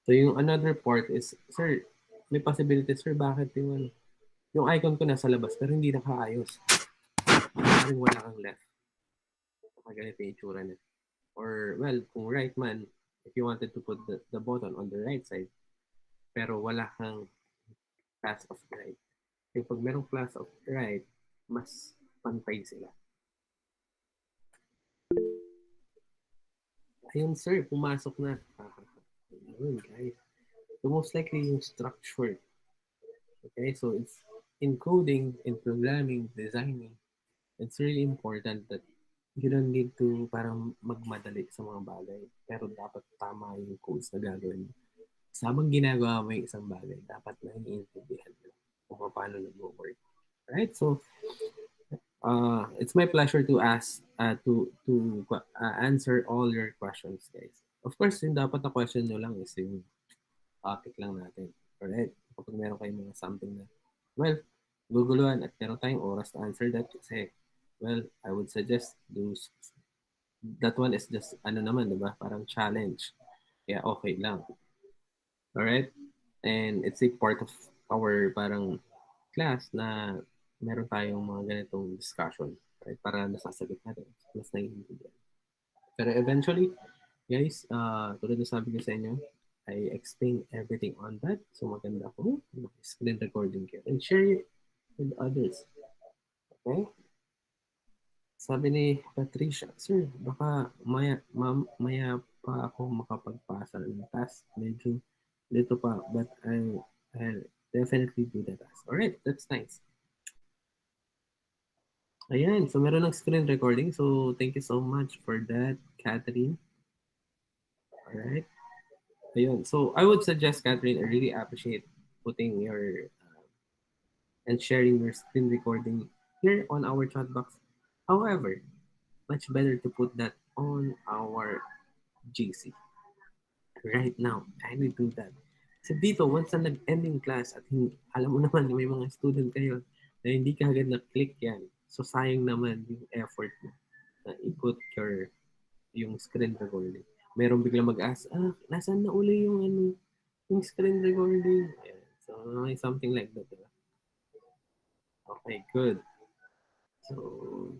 So, yung another part is, sir, may possibility, sir, bakit yung icon ko nasa labas, pero hindi nakaayos. Parang wala kang left. Ganito yung itsura niya. Or, well, kung right man, if you wanted to put the button on the right side, pero wala kang class of right. Yung pag merong class of right, mas pantay sila. Ayun, sir, pumasok na. Ayun, guys. So, most likely yung structure. Okay, so it's in coding, in programming, designing, it's really important that you don't need to parang magmadali sa mga bagay. Pero dapat tama yung codes na gagawin mo. Sabang ginagawa mo yung isang bagay, dapat na iintindihan mo kung paano nag-work. Right? So, it's my pleasure to answer all your questions, guys. Of course, yung dapat na question nyo lang is yung topic lang natin. Alright? Kapag meron kayong mga something na, well, guguluhan at meron tayong oras to answer that kasi, well, I would suggest that one is just, diba? Parang challenge. Kaya okay lang. Alright? And it's a part of our parang class na meron tayong mga ganitong discussion. Right? Para nasasagot natin. Mas naiintindihan. Pero eventually, guys, tulad na sabi ko sa inyo, I explain everything on that. So maganda ako. Screen recording kayo. And share it with others. Okay? Sabi ni Patricia, Sir, baka maya pa ako makapagpasa ng task. Medyo dito pa, but I'll definitely do the task. Alright, that's nice. Ayan, so meron ng screen recording. So thank you so much for that, Catherine. Alright. Ayun. So I would suggest, Catherine, I really appreciate putting your and sharing your screen recording here on our chat box. However, much better to put that on our GC. Right now, I will do that. Kasi dito, once na nag-ending class at alam mo naman, may mga student kayo, na hindi ka agad na-click yan. So, sayang naman yung effort mo na i-put yung screen recording. Meron biglang mag-ask, nasaan na uli yung yung screen recording? Ayan. So, may something like that. Diba? Okay, good. So,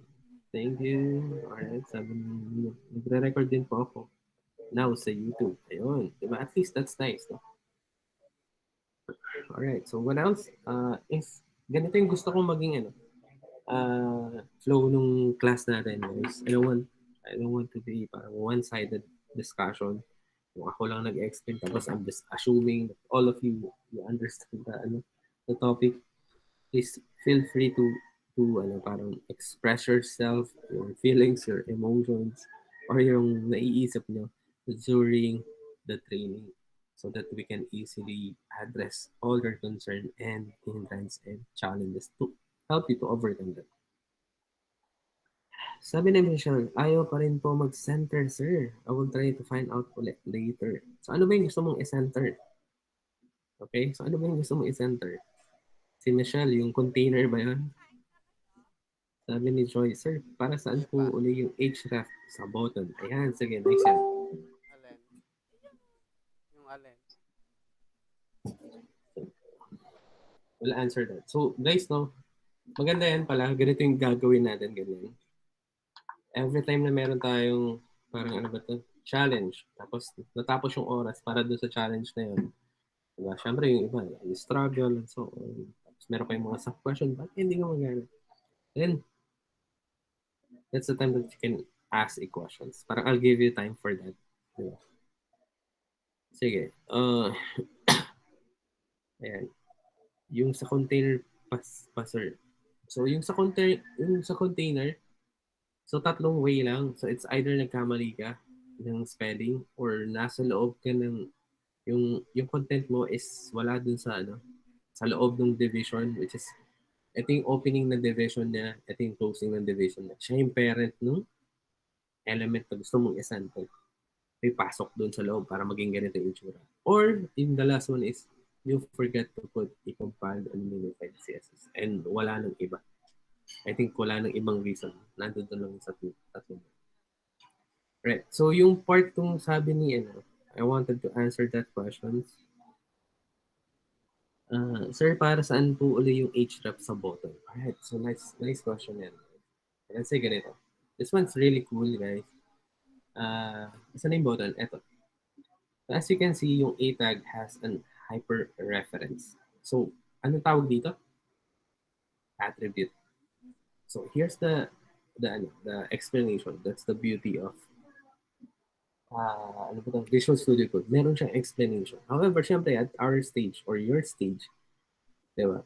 thank you. Alright, sabi niyo, nagre-record din po ako. Now, sa YouTube. Ayun. Diba? At least that's nice. No? Alright, so what else? If ganito yung gusto kong maging flow nung class natin is I don't want to be parang one-sided discussion. Kung ako lang nag-explain tapos I'm just assuming that all of you understand the topic. Please feel free to parang express yourself, your feelings, your emotions, or yung naiisip nyo during the training so that we can easily address all your concern and hindrance and challenges to help you to overcome them. Sabi ni Michelle, ayaw pa rin po mag-center, sir. I will try to find out ulit later. So ano ba yung gusto mong i-center? Okay? So ano ba yung gusto mong i-center? Si Michelle, yung container ba yun? Sabi ni Joy, sir, para saan po uli yung href sa button? Ayan, sige, next yan. Alin? Yung alin? We'll answer that. So, guys, no, maganda yan pala. Ganito yung gagawin natin, ganyan. Every time na meron tayong, parang ano ba to? Challenge. Tapos, natapos yung oras para doon sa challenge na yun. Diba? Siyempre, yung iba, yung struggle and so on. Tapos, meron kayong mga sub-question, bakit hindi ka magana? Then, that's the time that you can ask a questions. Parang I'll give you time for that. Diba? Sige. Ayan. Yung sa container passer. So yung sa container, so tatlong way lang. So it's either nagkamali ka ng spelling or nasa loob ka ng yung content mo is wala dun sa loob ng division, which is ito yung opening na division niya, ito yung closing ng division niya. Siya yung parent ng element na gusto mong isample. May pasok dun sa loob para maging ganito yung itsura. Or in the last one is you forget to put a compiled and minified CSS and wala nang iba. I think wala nang ibang reason. Nandun lang sa tatlo. Right. So yung part tong sabi ni I wanted to answer that question. Sir, para saan po uli yung href sa button? Alright, so nice question yan. Let's say ganito. This one's really cool, guys. Saan yung button? Eto. So as you can see, yung A tag has an hyperreference. So, ano tawag dito? Attribute. So, here's the explanation. That's the beauty of Visual Studio Code. Meron siyang explanation. However, syempre, at our stage or your stage, di ba?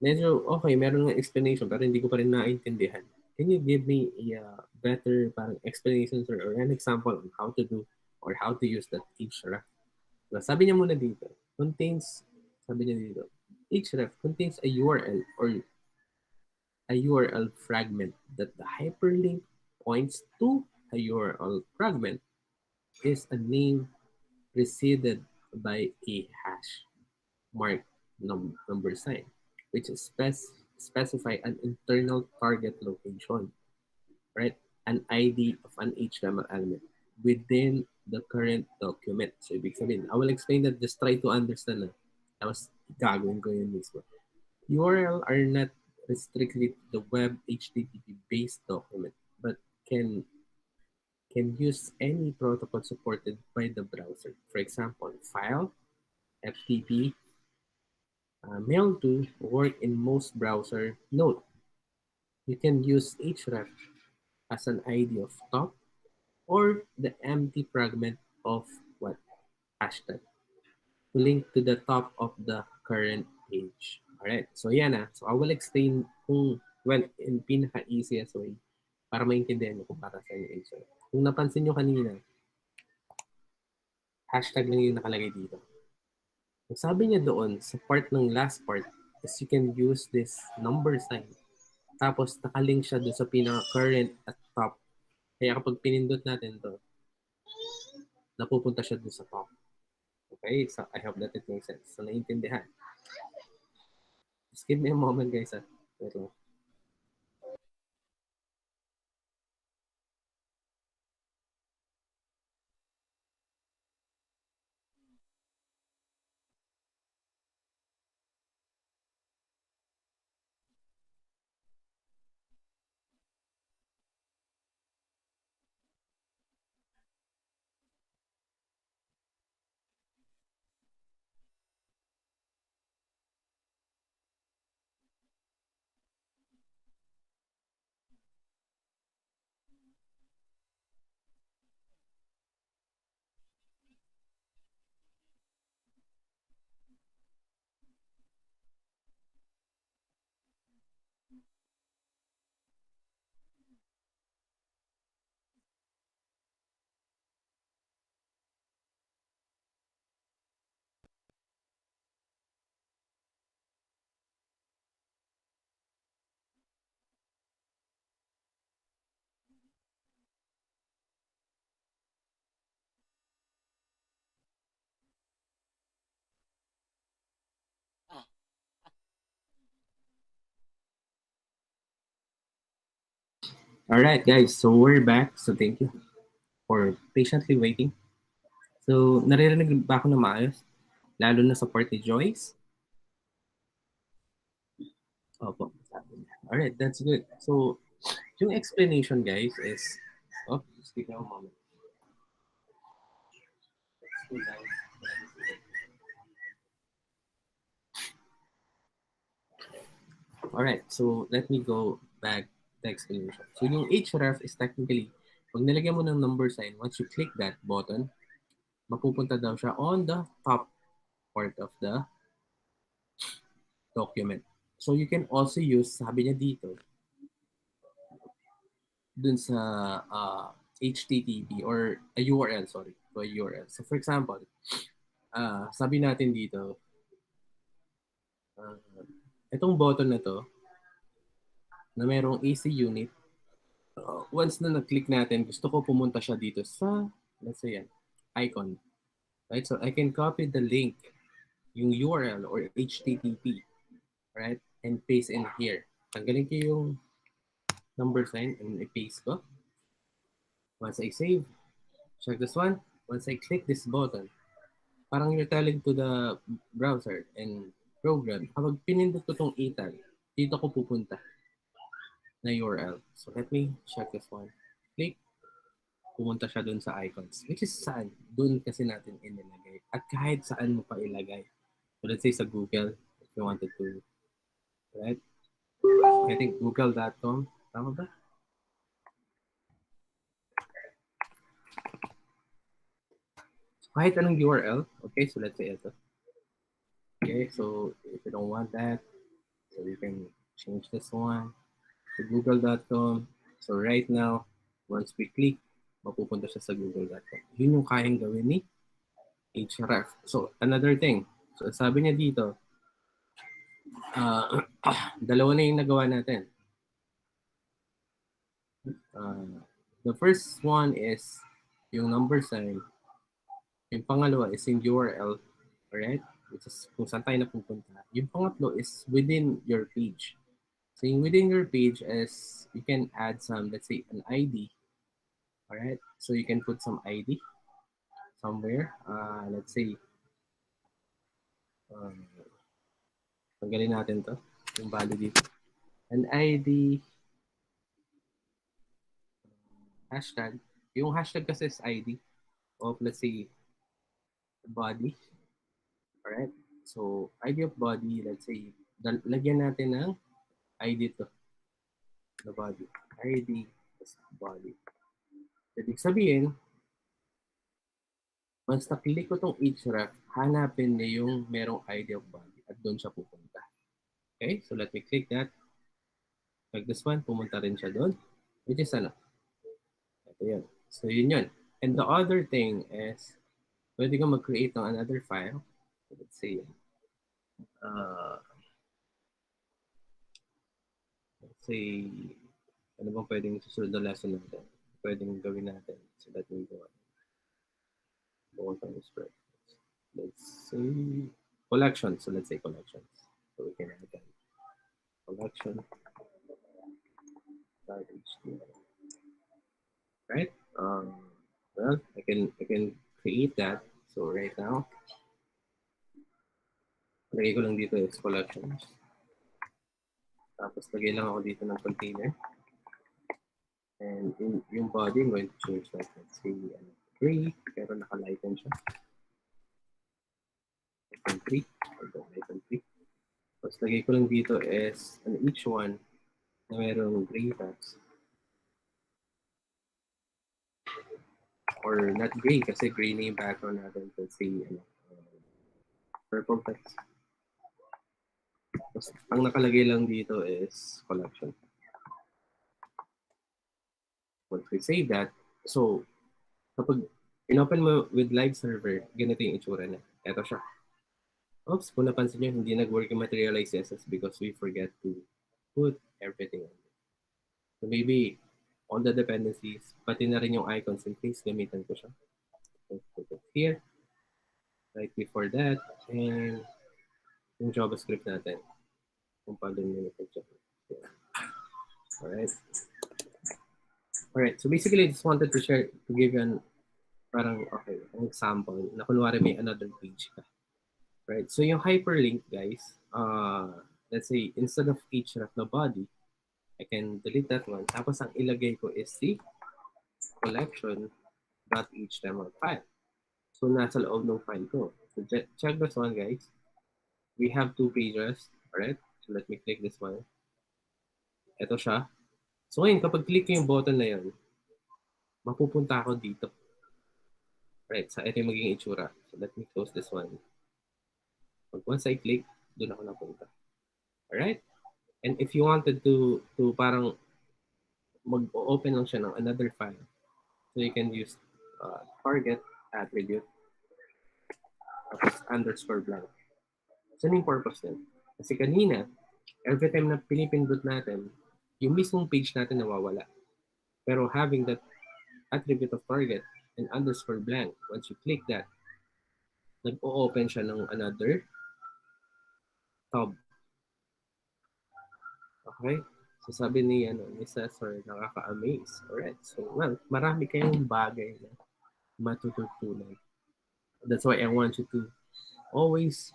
Medyo, okay, meron ng explanation pero hindi ko pa rin naintindihan. Can you give me a better parang explanations or an example on how to do or how to use that href? Sabi niya muna dito, sabi niya dito, href contains a URL or a URL fragment that the hyperlink points to a URL fragment is a name preceded by a hash mark number sign, which specify an internal target location, right? An ID of an HTML element within the current document. So, ibig sabihin, I will explain that, just try to understand na. Tapos, gagawin ko yun mismo. URL are not restricted to the web HTTP-based document, but can use any protocol supported by the browser. For example, file, FTP, mail to work in most browser. Note, you can use href as an ID of top or the empty fragment of what? Hashtag to link to the top of the current page. Alright, so yan na. So I will explain in pinaka-easiest way para maintindihan nyo kung para sa inyo href. Kung napansin nyo kanina, hashtag lang yung nakalagay dito. Ang sabi niya doon, sa last part, is you can use this number sign. Tapos nakalink siya doon sa pinaka-current at top. Kaya kapag pinindot natin to, napupunta siya doon sa top. Okay, so I hope that it makes sense. So naiintindihan. Just give me a moment, guys. Wait lang. All right, guys. So we're back. So thank you for patiently waiting. So naririnig ba ako na maayos? Lalo na sa part ni Joyce? Opo. All right, that's good. So yung explanation, guys, is... Oh, speak now, moment. All right, so let me go back the explanation. So yung href is technically, pag nilagyan mo ng number sign, once you click that button, mapupunta daw siya on the top part of the document. So you can also use, sabi niya dito, dun sa HTTP or a URL, sorry, to a URL. So for example, sabi natin dito, itong button na to, na merong AC unit, once na nag-click natin, gusto ko pumunta siya dito sa, let's say yan, icon. Right? So I can copy the link, yung URL or HTTP, right? And paste in here. Tanggalin ko yung number sign and i-paste ko. Once I save, check this one. Once I click this button, parang you're telling to the browser and program, kapag pinindot ko tong ital, dito ko pupunta na URL. So let me check this one. Click, pumunta siya dun sa icons. Which is saan? Dun kasi natin inilagay. At kahit saan mo pa ilagay. So let's say sa Google, if you wanted to, right? I think google.com. Tama ba? So kahit anong URL. Okay, so let's say ito. Okay, so if you don't want that, so you can change this one to google.com. So right now, once we click, mapupunta siya sa google.com. Yun yung kayang gawin ni href. So another thing, so sabi niya dito, dalawa na yung nagawa natin. The first one is yung number sign. Yung pangalawa is yung URL, alright? Which is kung saan tayo napupunta. Yung pangatlo is within your page. So yung within your page is you can add some, let's say, an ID. Alright? So you can put some ID somewhere. Let's say, tanggalin natin to. Yung value dito. An ID hashtag. Yung hashtag kasi is ID of, let's say, body. Alright? So, ID of body, let's say, lagyan natin ng ID to. The body. ID is body. Ibig sabihin, once na-click ko tong href, hanapin niya yung merong ID of body at doon siya pupunta. Okay? So, let me click that. Like this one, pumunta rin siya doon. Which is ano? Ito yun. So, yun yun. And the other thing is, pwede ka mag-create ng another file. So, let's say, let's say, ano bang pwedeng susunod na lesson natin? Pwedeng gawin natin. So, let me go on. Let's say, collections. So, let's say collections. So, we can add that. collection .html. Right? Well, I can create that. So right now, lagay ko lang dito is collections. Tapos lagay lang ako dito ng container. And yung body, I'm going to change that. Let's say gray, pero naka-lighten siya. Item 3. Item 3. Tapos lagay ko lang dito is on each one na merong gray tabs. Or not gray kasi gray na yung background natin. Let's say purple text. Tapos ang nakalagay lang dito is collection. Once we save that, so kapag in-open mo with live server, ganito yung itsura na. Ito siya. Oops, kung napansin nyo, hindi nag-work yung materialize CSS because we forget to put everything on it. So maybe all the dependencies, pati na rin yung icons in case gamitan ko siya. Let's put it here. Right before that, and yung JavaScript natin. Kung paano nyo ito. Alright. Alright, so basically I just wanted to share, to give you an an example na kunwari may another page ka. Right, so yung hyperlink guys, let's say instead of href na body, I can delete that one. Tapos ang ilagay ko is the collection.html file. So nasa loob ng file ko. So check this one guys. We have two pages, alright? So let me click this one. Ito siya. So ngayon, kapag click ko yung button na yun, mapupunta ako dito. Right, so ito yung magiging itsura. So let me close this one. But once I click, doon ako napunta. Alright? And if you wanted to parang mag-open lang siya ng another file, so you can use target attribute tapos underscore blank. So yung purpose din? Kasi kanina, every time na pinipindot natin, yung mismong page natin nawawala. Pero having that attribute of target and underscore blank, once you click that, nag-o-open siya ng another tab. Okay? So sabi ni Cesar, nakaka-amaze. Alright. So, well, marami kayong bagay na matututunan. That's why I want you to always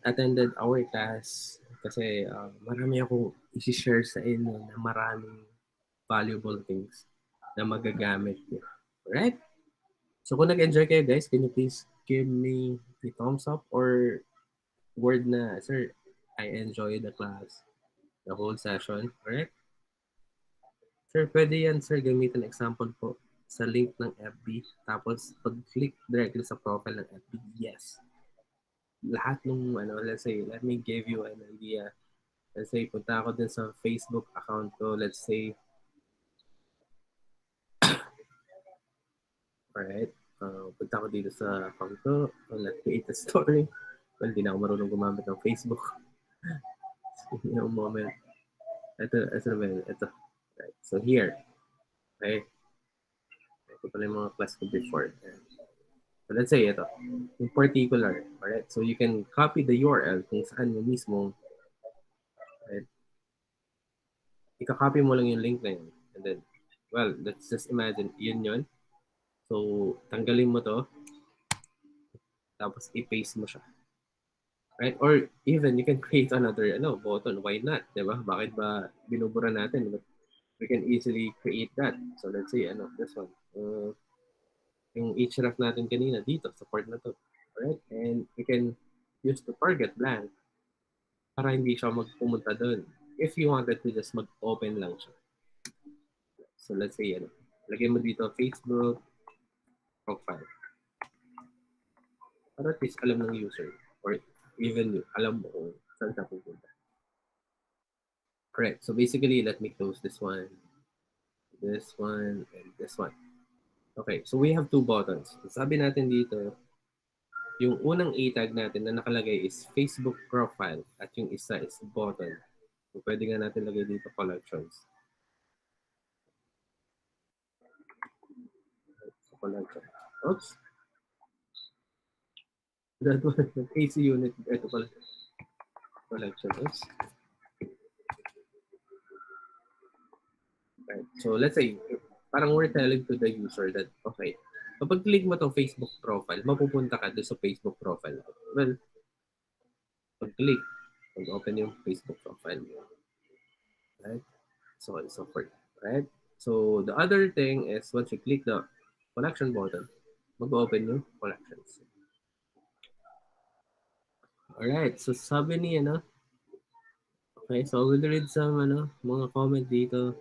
attended our class kasi marami akong isi-share sa inyo na maraming valuable things na magagamit niyo. Alright? So kung nag-enjoy kayo guys, can you please give me a thumbs up or word na, sir, I enjoyed the class, the whole session. Alright? Sir, pwede yan, sir, gamitin example po sa link ng FB. Tapos, pag-click directly sa profile ng FB, yes. Lahat ng, let's say, let me give you an idea. Let's say, punta ako din sa Facebook account ko. Let's say, alright, punta ako dito sa account ko. Let's create a story. Well, hindi na ako marunong gumamit ng Facebook. Yung moment. Ito. Right. So here, okay. Ito pala yung mga class ko before. So let's say ito, in particular, alright. So you can copy the URL kung saan mo mismo, right? Ika-copy mo lang yung link na yun. And then, well, let's just imagine, yun. So, tanggalin mo to, tapos i-paste mo siya. Right? Or even, you can create another button. Why not? Diba? Bakit ba binubura natin? We can easily create that. So, let's say, this one. Yung href natin kanina dito, support na to. Alright? And we can use the target blank para hindi siya magpumunta doon. If you wanted to just mag-open lang siya. So let's say, lagay mo dito Facebook profile. Para at least alam ng user or even alam mo kung saan siya pupunta. Correct. So basically, let me close this one, and this one. Okay, so we have two buttons. Sabi natin dito, yung unang A-tag natin na nakalagay is Facebook profile at yung isa is button. So pwede nga natin lagay dito collections. So, collection. Oops. That one, AC unit. Ito pala. Collection. Oops. Right? So let's say, parang we're telling to the user that, okay, kapag click mo tong Facebook profile, mapupunta ka doon sa Facebook profile. Well, pag-click, pag-open yung Facebook profile mo. Right? So on and so forth. Right? So the other thing is once you click the collection button, mag-open yung collections. Alright, so sabi ni okay, so we'll read some mga comment dito.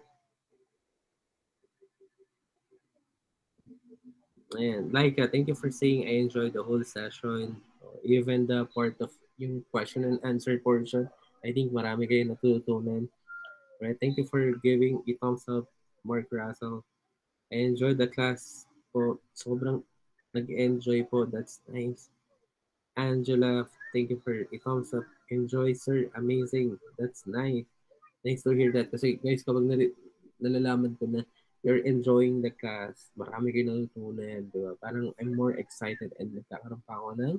Ayan, Laika, thank you for saying I enjoyed the whole session. Even the part of yung question and answer portion, I think marami kayo natutunan. Right, thank you for giving a thumbs up, Mark Russell. I enjoyed the class po. Sobrang nag-enjoy po. That's nice. Angela, thank you for a thumbs up. Enjoy, sir. Amazing. That's nice. Nice to hear that. Kasi guys, kapag nalalaman ko na you're enjoying the class, marami kayo natutunan, di ba? Parang I'm more excited and nagkakaroon pa ako ng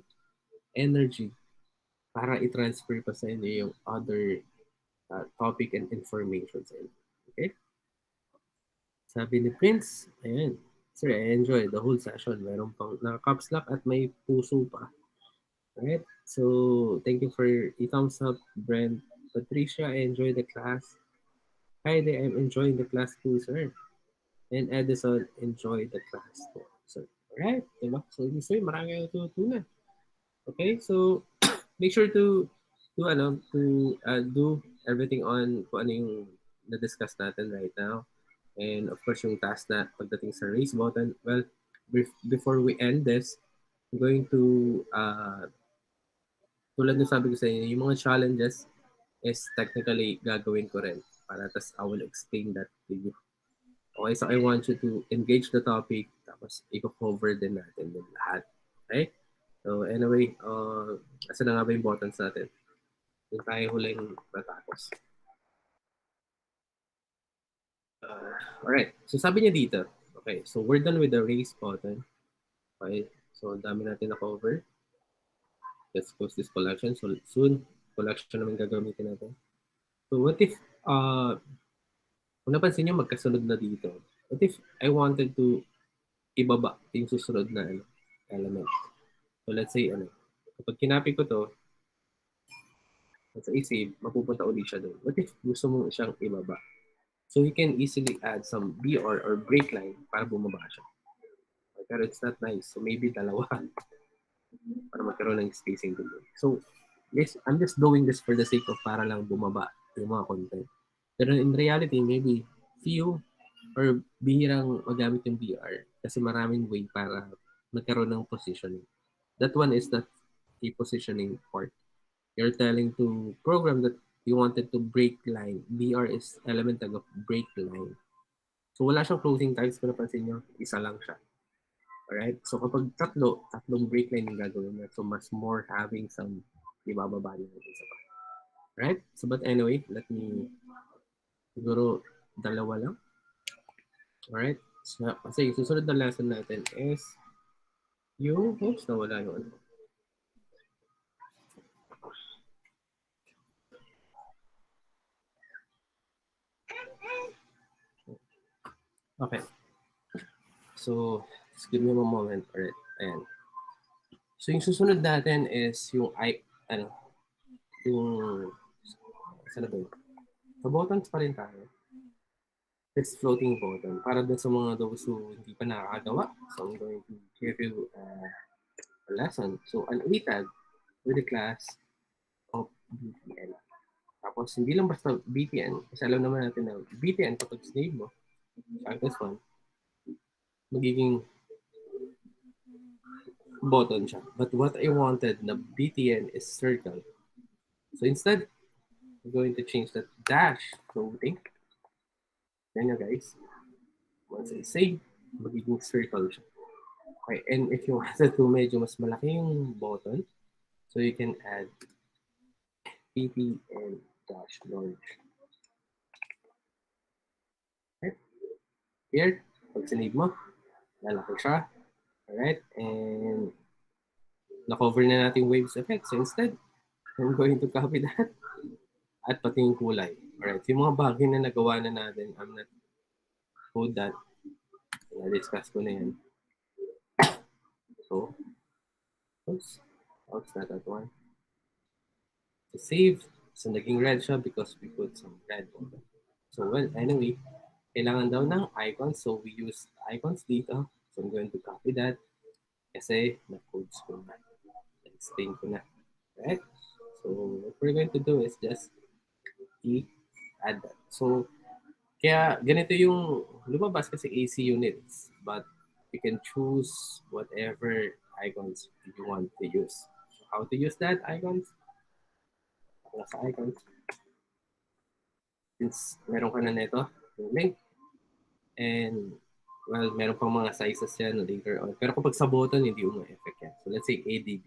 energy para i-transfer pa sa inyo yung other topic and information sa inyo. Okay? Sabi ni Prince, ayan, sir, I enjoy the whole session. Meron pang naka-caps lock at may puso pa. Alright? So, thank you for a thumbs up, Brent. Patricia, I enjoy the class. Heidi, I'm enjoying the class too, sir. And Edison, enjoy the class too, sir. Alright? Diba? So, ibig sabihin, marami kayong tutunan. Okay? So, make sure to do everything on kung ano yung na-discuss natin right now. And of course, yung task na pagdating sa raise button, well, before we end this, I'm going to, tulad ng sabi ko sa inyo, yung mga challenges is technically gagawin ko rin. Para tas I will explain that to you. Okay, so I want you to engage the topic, tapos i-cover din natin yung lahat. Okay? So anyway, asa na nga ba yung buttons natin? Yung tayo huling natapos. Alright, so sabi niya dito, okay, so we're done with the raise button. Okay, so dami natin na-cover. Let's close this collection. So soon, collection naman gagamitin natin. So what if, kung napansin nyo, magkasunod na dito. What if I wanted to ibaba yung susunod na element? So let's say, kapag kinapit ko to, let's say save, mapupunta ulit siya doon. What if gusto mo siyang ibaba? So you can easily add some BR or break line para bumaba siya. Pero it's not nice. So maybe dalawa para magkaroon ng spacing doon. So yes, I'm just doing this for the sake of para lang bumaba yung mga content. Pero in reality, maybe few or bihirang magamit yung BR kasi maraming way para magkaroon ng positioning. That one is not a positioning part. You're telling to program that you wanted to break line. BR is element of break line. So wala siyang closing tags, kung napansin nyo, isa lang siya. Alright? So kapag tatlong break line yung gagawin na, so mas more having some ibababa nyo ng isa pa. Right? So but anyway, let me siguro dalawa lang. Alright? So, kasi yung susunod na lesson natin is yung, oops, nawala yung ano. Okay. So, just give me a moment. Alright. Ayan. So, yung susunod natin is yung yung, saan na ba yun? Sa buttons pa rin tayo. This floating button. Para dun sa mga those who hindi pa nakakagawa. So, I'm going to give you a lesson. So, an ATAG with the class of BTN. Tapos, hindi lang basta BTN. Kasi alam naman natin na BTN kapag slave mo, like this one, magiging button siya. But what I wanted na BTN is circle. So instead, I'm going to change that dash floating. Yan nga guys. Once I save, magiging circle siya. Okay, and if you wanted to medyo mas malaki yung button, so you can add BTN dash launch. Okay. Here, pag sinave mo, lalaki siya. Alright, and na-cover na natin waves effect. So instead, I'm going to copy that at pati yung kulay. Alright, yung mga bagay na nagawa na natin, I'm not code that. Na-discuss ko na yan. So, oops, not that one. To save, so naging red siya because we put some red on it. So, well, anyway, kailangan daw ng icons. So, we use icons dito. So, I'm going to copy that. Kasi, na-codes ko na. Na-explain ko na. Right? So, what we're going to do is just add that. So, kaya ganito yung lumabas kasi AC units. But you can choose whatever icons you want to use. So, how to use that icons? Sa icons. Since meron ka na nito, yung link. And, well, meron pang mga sizes yan later on. Pero kapag sa button, hindi uma-effect yan. So, let's say ADB.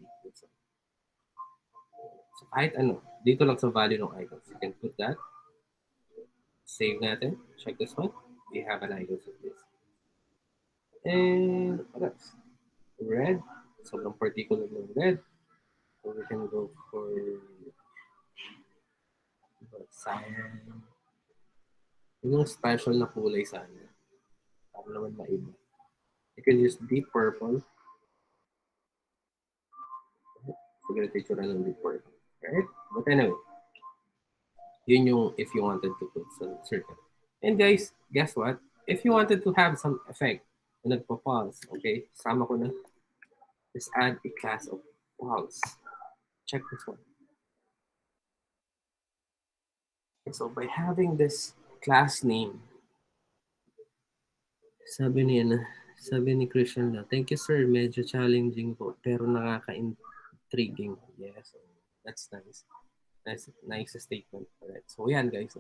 So, kahit ano, dito lang sa value ng icons. You can put that. Save natin. Check this one. We have an icon of this. And, what else? Red. Sobrang particular ng red. So, we can go for cyan. Yung special na kulay sana. Para naman maiba. You can use deep purple. So, ganito yung ng deep purple. Right? But anyway, yun yung if you wanted to put some circle. And guys, guess what? If you wanted to have some effect na nagpa-pulse, okay? Sama ko na. Just add a class of pulse. Check this one. Okay, so by having this class name, sabi ni Christian na, thank you sir, medyo challenging po, pero nakaka-intriguing. Yeah, so that's nice. That's a nice statement. Alright, so yan guys.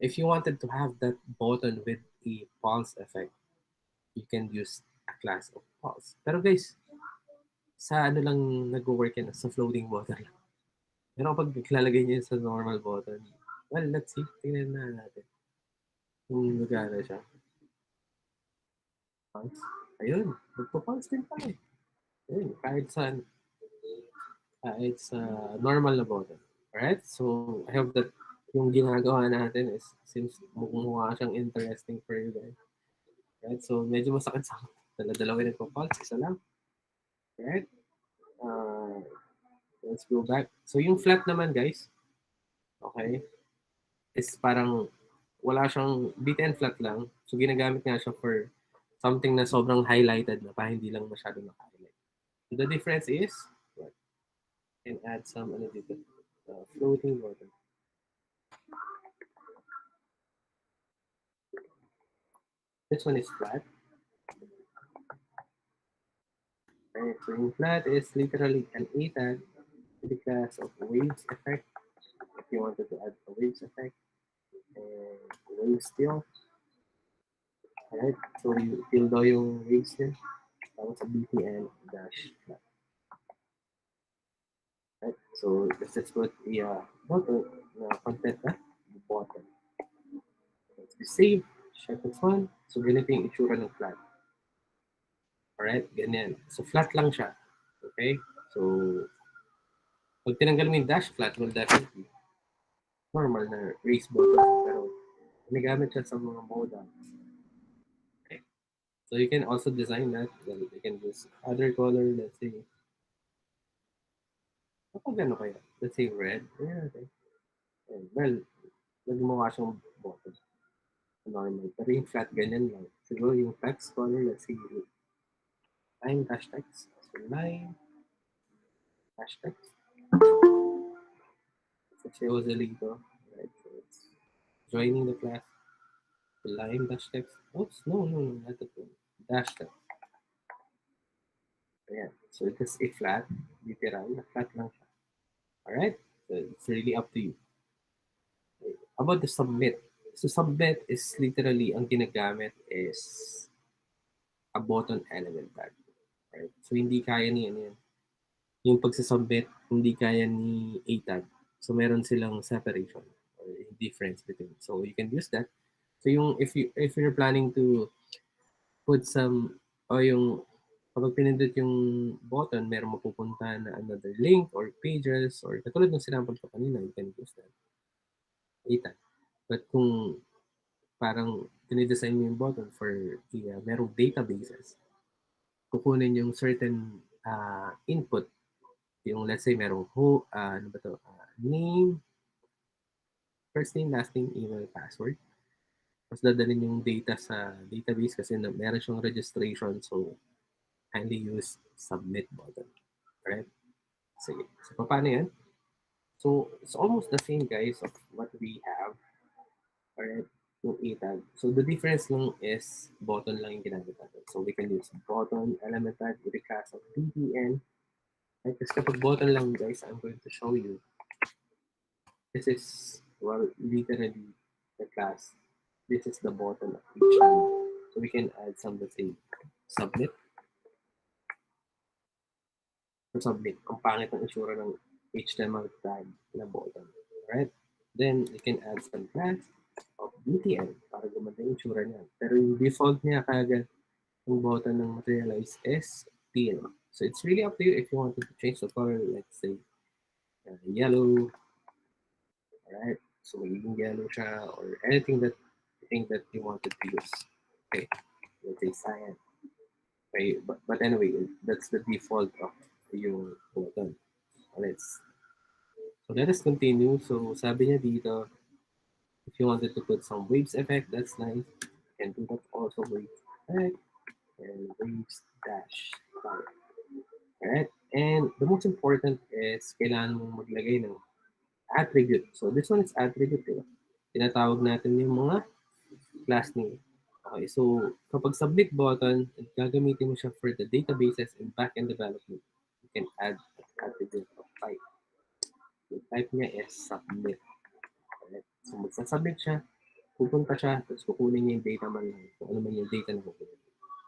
If you wanted to have that button with a pulse effect, you can use a class of pulse. Pero guys, sa ano lang nag-work yan, sa floating button lang. Pero pag lalagay niyo sa normal button, well, let's see. Tingnan na natin. Kung magana siya. Pulse. Ayun. Magpa-pulse din pa eh. Ayun. Kahit sa normal na button. Alright? So, I hope that yung ginagawa natin is seems mukha siyang interesting for you guys. Right? So, medyo masakit sa dala-dalawa nagpa-pulse. Isa lang. Right? Let's go back. So, yung flat naman, guys, okay, is parang wala siyang beat and flat lang. So, ginagamit nga siya for something na sobrang highlighted na pa hindi lang masyado naka-highlight. So, the difference is, what? You can add some dito, floating button. This one is flat. Okay, so yung flat is literally an A tag with the class of waves effect. If you wanted to add a waves effect and wave still. Alright, so you fill daw yung waves niya. Tapos sa BTN dash flat. Right, so let's just put a button content na button. Let's save. Check this one. So ganito yung itsura ng flat. Alright, ganyan. So flat lang siya. Okay? So pag tinanggal mo yung dash flat, will definitely normal na raise button. Pero ginagamit siya sa mga moda. Okay? So you can also design that. Well, you can use other color, let's say. Kapag ano kaya? Let's say red. Yeah, okay. And, well, nagmukha siyang button. Normal. Pero yung flat, ganyan lang. Siguro yung text color, let's see. Line dash text. So line dash text. So shows the dito. Right. So it's joining the class. The line dash text. Oops, no, not that one. Dash text. Ayan. So it is a flat. Literal. Na flat lang siya. Alright? So it's really up to you. Okay. About the submit. So submit is literally, ang ginagamit is a button element tag. Right? So hindi kaya ni ano yan. Yung pagsasubmit, hindi kaya ni A tag. So meron silang separation or difference between. So you can use that. So yung if you're planning to put some o yung kapag pinindot yung button, meron mapupunta na another link or pages or katulad ng sinampal ko kanina, you can use that. A tag. But kung parang dinidesign mo yung button for merong databases. Kukunin yung certain input. Yung let's say merong ano ba to? Name, first name, last name, email, password. Tapos dadalhin yung data sa database kasi meron siyang registration. So, kindly use submit button. Alright? Sige. So, paano yan? So, it's almost the same, guys, of what we have. Alright? Yung A-tag. So, the difference lang is button lang yung ginamit natin. So, we can use button, element tag, with the class of btn. Right? Kasi kapag button lang, guys, I'm going to show you. This is, well, literally the class. This is the button of each one. So, we can add some, let's say, submit. So, submit. Ang pangit ng itsura ng HTML tag na button. Alright? Then, you can add some class of btn para gumanda yung itsura niya. Pero yung default niya kagad yung button ng materialize is thin. So, it's really up to you if you wanted to change the color, let's say, yellow. Alright? So, magiging yellow siya or anything that you think that you wanted to use. Okay? Let's say cyan. Okay? But anyway, that's the default of yung button. So let us continue. So sabi niya dito, if you wanted to put some waves effect, that's nice. You can do that also, waves effect and waves dash. Alright? And the most important is kailangan mong maglagay ng attribute. So this one is attribute. Diba? Tinatawag natin yung mga class name. Okay, so kapag submit button, gagamitin mo siya for the databases and backend development. You can add an attribute of type. Yung type niya is submit. Okay? So magsasubmit siya, pupunta siya, tapos kukunin niya yung data man lang, kung ano man yung data na kukunin.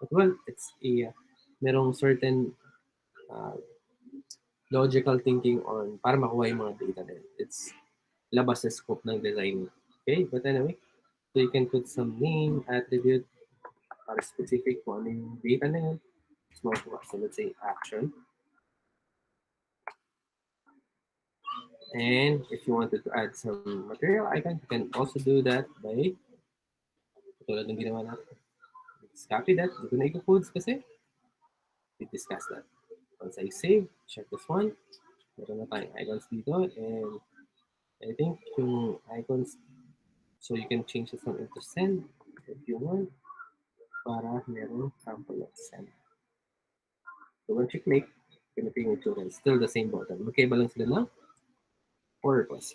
But well, it's merong certain logical thinking on para makuha yung mga data na yun. It's labas sa scope ng design. Okay, but anyway, so you can put some name, attribute, para specific kung ano yung data na yun. So let's say action. And if you wanted to add some material icon, you can also do that by tulad ng ginawa natin. Let's copy that. Hindi ko na i-codes kasi. We discuss that. Once I save, check this one. Meron na tayong icons dito. And I think yung icons, so you can change this one into send if you want para meron sample of send. So once you click, ganito yung itsura. Still the same button. Magkaiba lang sila ng purpose.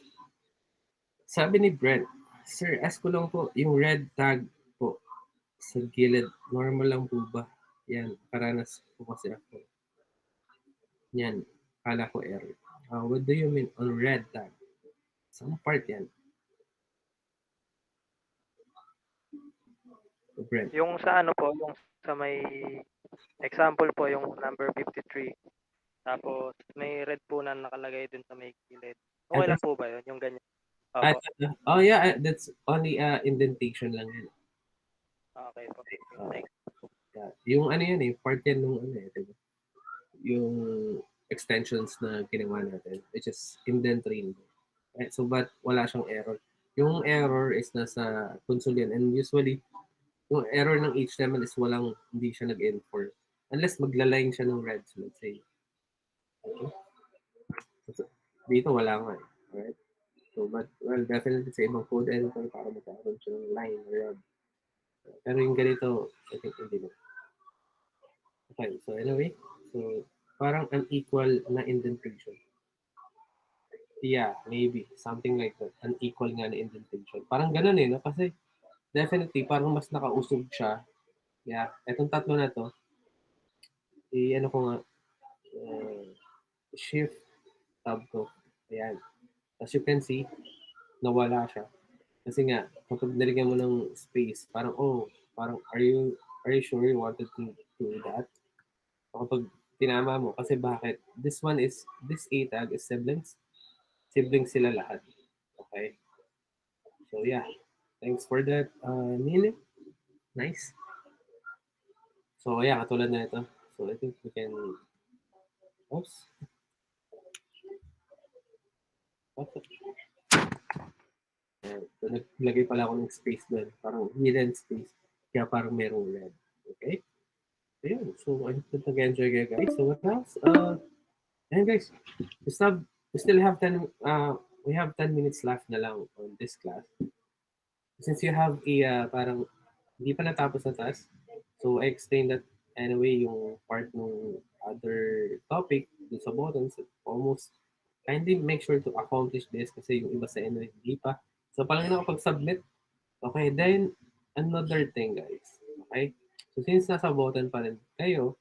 Sabi ni Brent, Sir, ask ko lang po, yung red tag po sa gilid, normal lang po ba? Yan, paranas po kasi ako. Yan, kala ko error. What do you mean on red tag? Saan part yan? Brent. Yung sa ano po, yung sa may example po, yung number 53. Tapos may red po na nakalagay dun sa may gilid. Okay lang po ba yun? Yung ganyan. Opo. Oh yeah, that's only indentation lang yan. Okay po. Thanks. Yeah. Yung ano yan part yan nung ano diba? Yung extensions na ginawa natin, which is indent rainbow. Right? So but wala siyang error. Yung error is nasa console yan. And usually, yung error ng HTML is hindi siya nag-enforce. Unless maglaline siya ng red. So let's say, okay. So, dito wala nga Right? So, but, well, definitely sa ibang code editor para magkaroon siya ng line or red. Pero yung ganito, I think hindi na. Okay, so anyway, so parang unequal na indentation. Yeah, maybe. Something like that. Unequal nga na indentation. Parang ganun no? Kasi definitely, parang mas nakausog siya. Yeah, etong tatlo na to, ano ko nga, shift tab ko. Ayan. As you can see, nawala siya. Kasi nga, kapag nilagyan mo ng space, parang, are you sure you wanted to do that? So, kapag tinama mo, kasi bakit? This A tag is siblings. Siblings sila lahat. Okay? So, yeah. Thanks for that, Nini. Nice. So, yeah, katulad na ito. So, I think we can, oops. So, naglagay pala ako ng space doon. Parang hidden space. Kaya parang merong red. Okay? Ayun. So, I hope that nag-enjoy kayo, guys. So, what else? Ayun, guys. We still have 10, we have 10 minutes left na lang on this class. Since you have a, parang, hindi pa natapos na task, so I explained that anyway, yung part ng other topic, dun sa buttons, almost, kindly make sure to accomplish this kasi yung iba sa inyo hindi pa. So, palang nakapag-submit. Okay, then, another thing, guys. Okay? So, since nasa button pa rin kayo,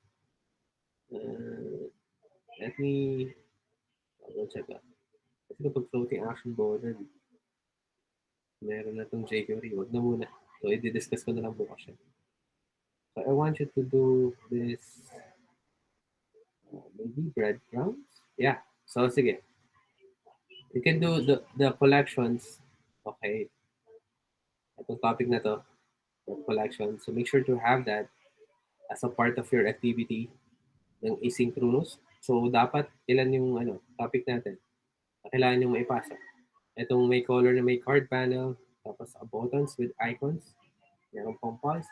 let me double check that. Kasi kapag floating action button, meron na itong jQuery. Huwag na muna. So, i-discuss ko na lang bukas siya. So, I want you to do this, maybe breadcrumbs? Yeah. So, sige. You can do the collections. Okay. Itong topic na to, the collection. So, make sure to have that as a part of your activity ng asynchronous. So, dapat ilan yung topic natin na kailangan nyo maipasa. Itong may color na may card panel, tapos buttons with icons, meron pang pulse,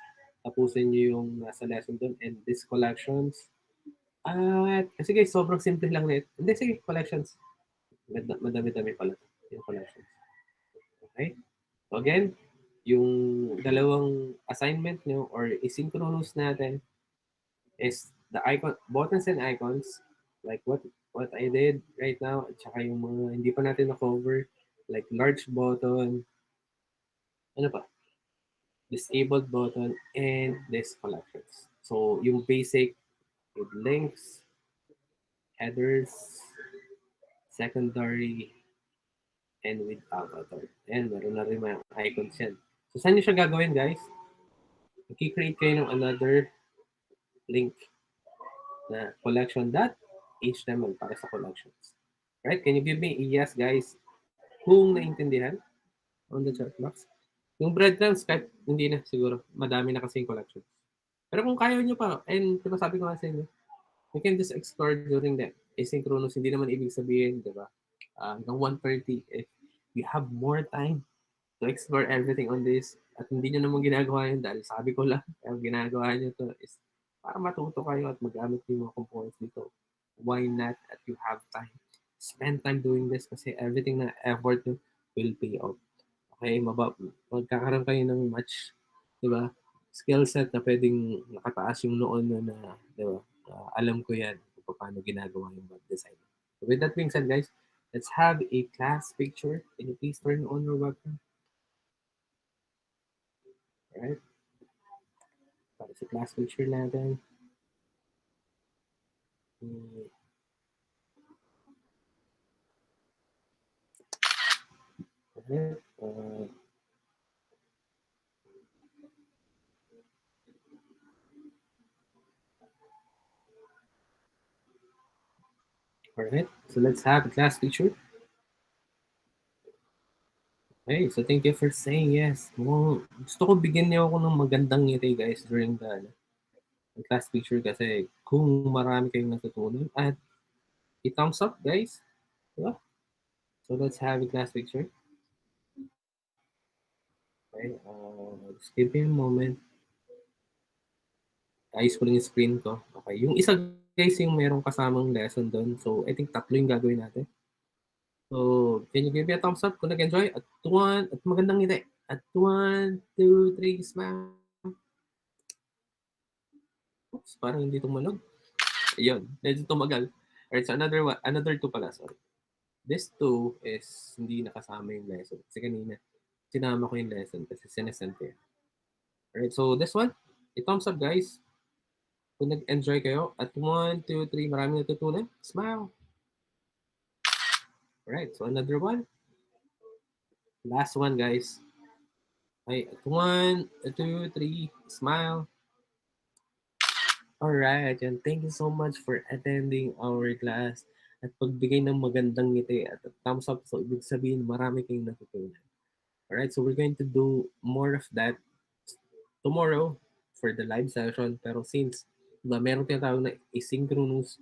tapusin nyo yung nasa lesson doon, and these collections. At, sige, sobrang simple lang na ito. Hindi, sige, collections. Madami-dami pala yung collections. Okay? So again, yung dalawang assignment nyo or asynchronous natin is the icon, buttons and icons, like what I did right now, at saka yung mga hindi pa natin na-cover, like large button, ano pa, disabled button, and this collections. So, yung basic with links, headers, secondary, and with avatar. And meron na rin mga icons yan. So, saan nyo siya gagawin, guys? Mag-create kayo ng another link na collection.html para sa collections. Right? Can you give me a yes, guys? Kung naintindihan on the chat box. Yung breadcrumbs, kahit hindi na siguro. Madami na kasi yung collections. Pero kung kaya nyo pa, and diba sabi ko nga sa inyo, you can just explore during the asynchronous. Hindi naman ibig sabihin, diba? Hanggang 1:30, if you have more time to explore everything on this, at hindi nyo naman ginagawa yun dahil sabi ko lang, ang ginagawa nyo to is para matuto kayo at magamit yung mga components dito. Why not at you have time? Spend time doing this kasi everything na effort nyo will pay off. Okay, magkakaroon kayo ng match, di ba? Skill set na pwedeng nakataas yung noon na di ba? Alam ko yan kung paano ginagawa yung web design. So with that being said, guys, let's have a class picture. Can you please turn on your webcam? Alright. Para sa class picture natin. Alright. Alright, so let's have a class picture. Okay, so thank you for saying yes. Gusto ko bigyan niyo ako ng magandang ngiti, guys, during the class picture kasi kung marami kayong natutunan at i-thumbs up, guys. Diba? So let's have a class picture. Okay, just give me a moment. Ayos ko lang yung screen ko. Okay, yung isa, guys, yung merong kasamang lesson doon. So I think 3 yung gagawin natin. So, can you give me a thumbs up kung nag-enjoy? At 1, at magandang ngiti. At 1, 2, 3, smile. Oops, parang hindi tumanog. Ayun, medyo tumagal. Alright, so another 2 pala, sorry. This 2 is hindi nakasama yung lesson. Kasi kanina, sinama ko yung lesson kasi sinesend ko yun. Alright, so this one, i-thumbs up, guys. Kung nag-enjoy kayo. At 1, 2, 3, maraming natutunan. Smile. Alright, so another one. Last one, guys. Okay, 1, 2, 3, smile. Alright, and thank you so much for attending our class at pagbigay ng magandang ngiti at thumbs up. So, ibig sabihin, marami kayong natutunan. Alright, so we're going to do more of that tomorrow for the live session. Pero since meron tinatawag na asynchronous,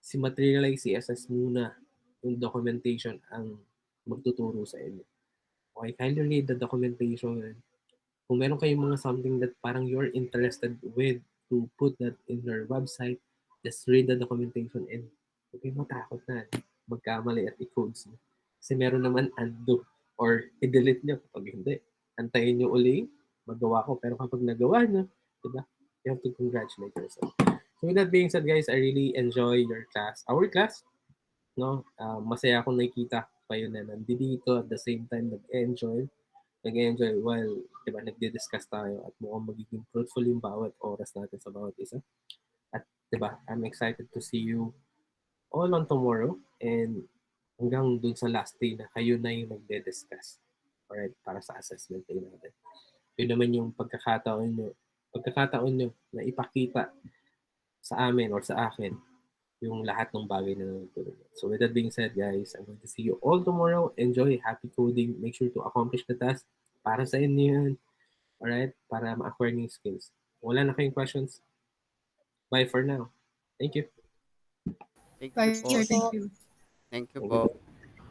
si Materialize CSS muna yung documentation ang magtuturo sa inyo. Okay, kindly read the documentation. Kung meron kayong mga something that parang you're interested with to put that in your website, just read the documentation and huwag kayong matakot na magkamali at i-codes nyo. Kasi meron naman undo or i-delete nyo kapag hindi. Antayin nyo uli, magawa ko. Pero kapag nagawa nyo, diba? You have to congratulate yourself. So with that being said, guys, I really enjoy your class. Our class, no? Masaya akong nakikita kayo na nandito at the same time nag-enjoy while, diba, nagdi-discuss tayo at mukhang magiging fruitful yung bawat oras natin sa bawat isa. At, diba, I'm excited to see you all on tomorrow and hanggang dun sa last day na kayo na yung nagde-discuss. Alright, para sa assessment day natin. Yun naman yung pagkakataon nyo na ipakita sa amin or sa akin yung lahat ng bagay na natutunan. So with that being said, guys, I'm going to see you all tomorrow. Enjoy, happy coding. Make sure to accomplish the task. Para sa inyo yan. Alright? Para ma-acquire yung skills. Wala na kayong questions? Bye for now. Thank you. Thank Bye, you po. sir. Thank you. Thank you Thank po. you.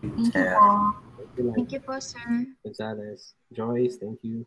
Thank you po. Thank you, Thank you po, sir. Gonzalez. Joyce, thank you.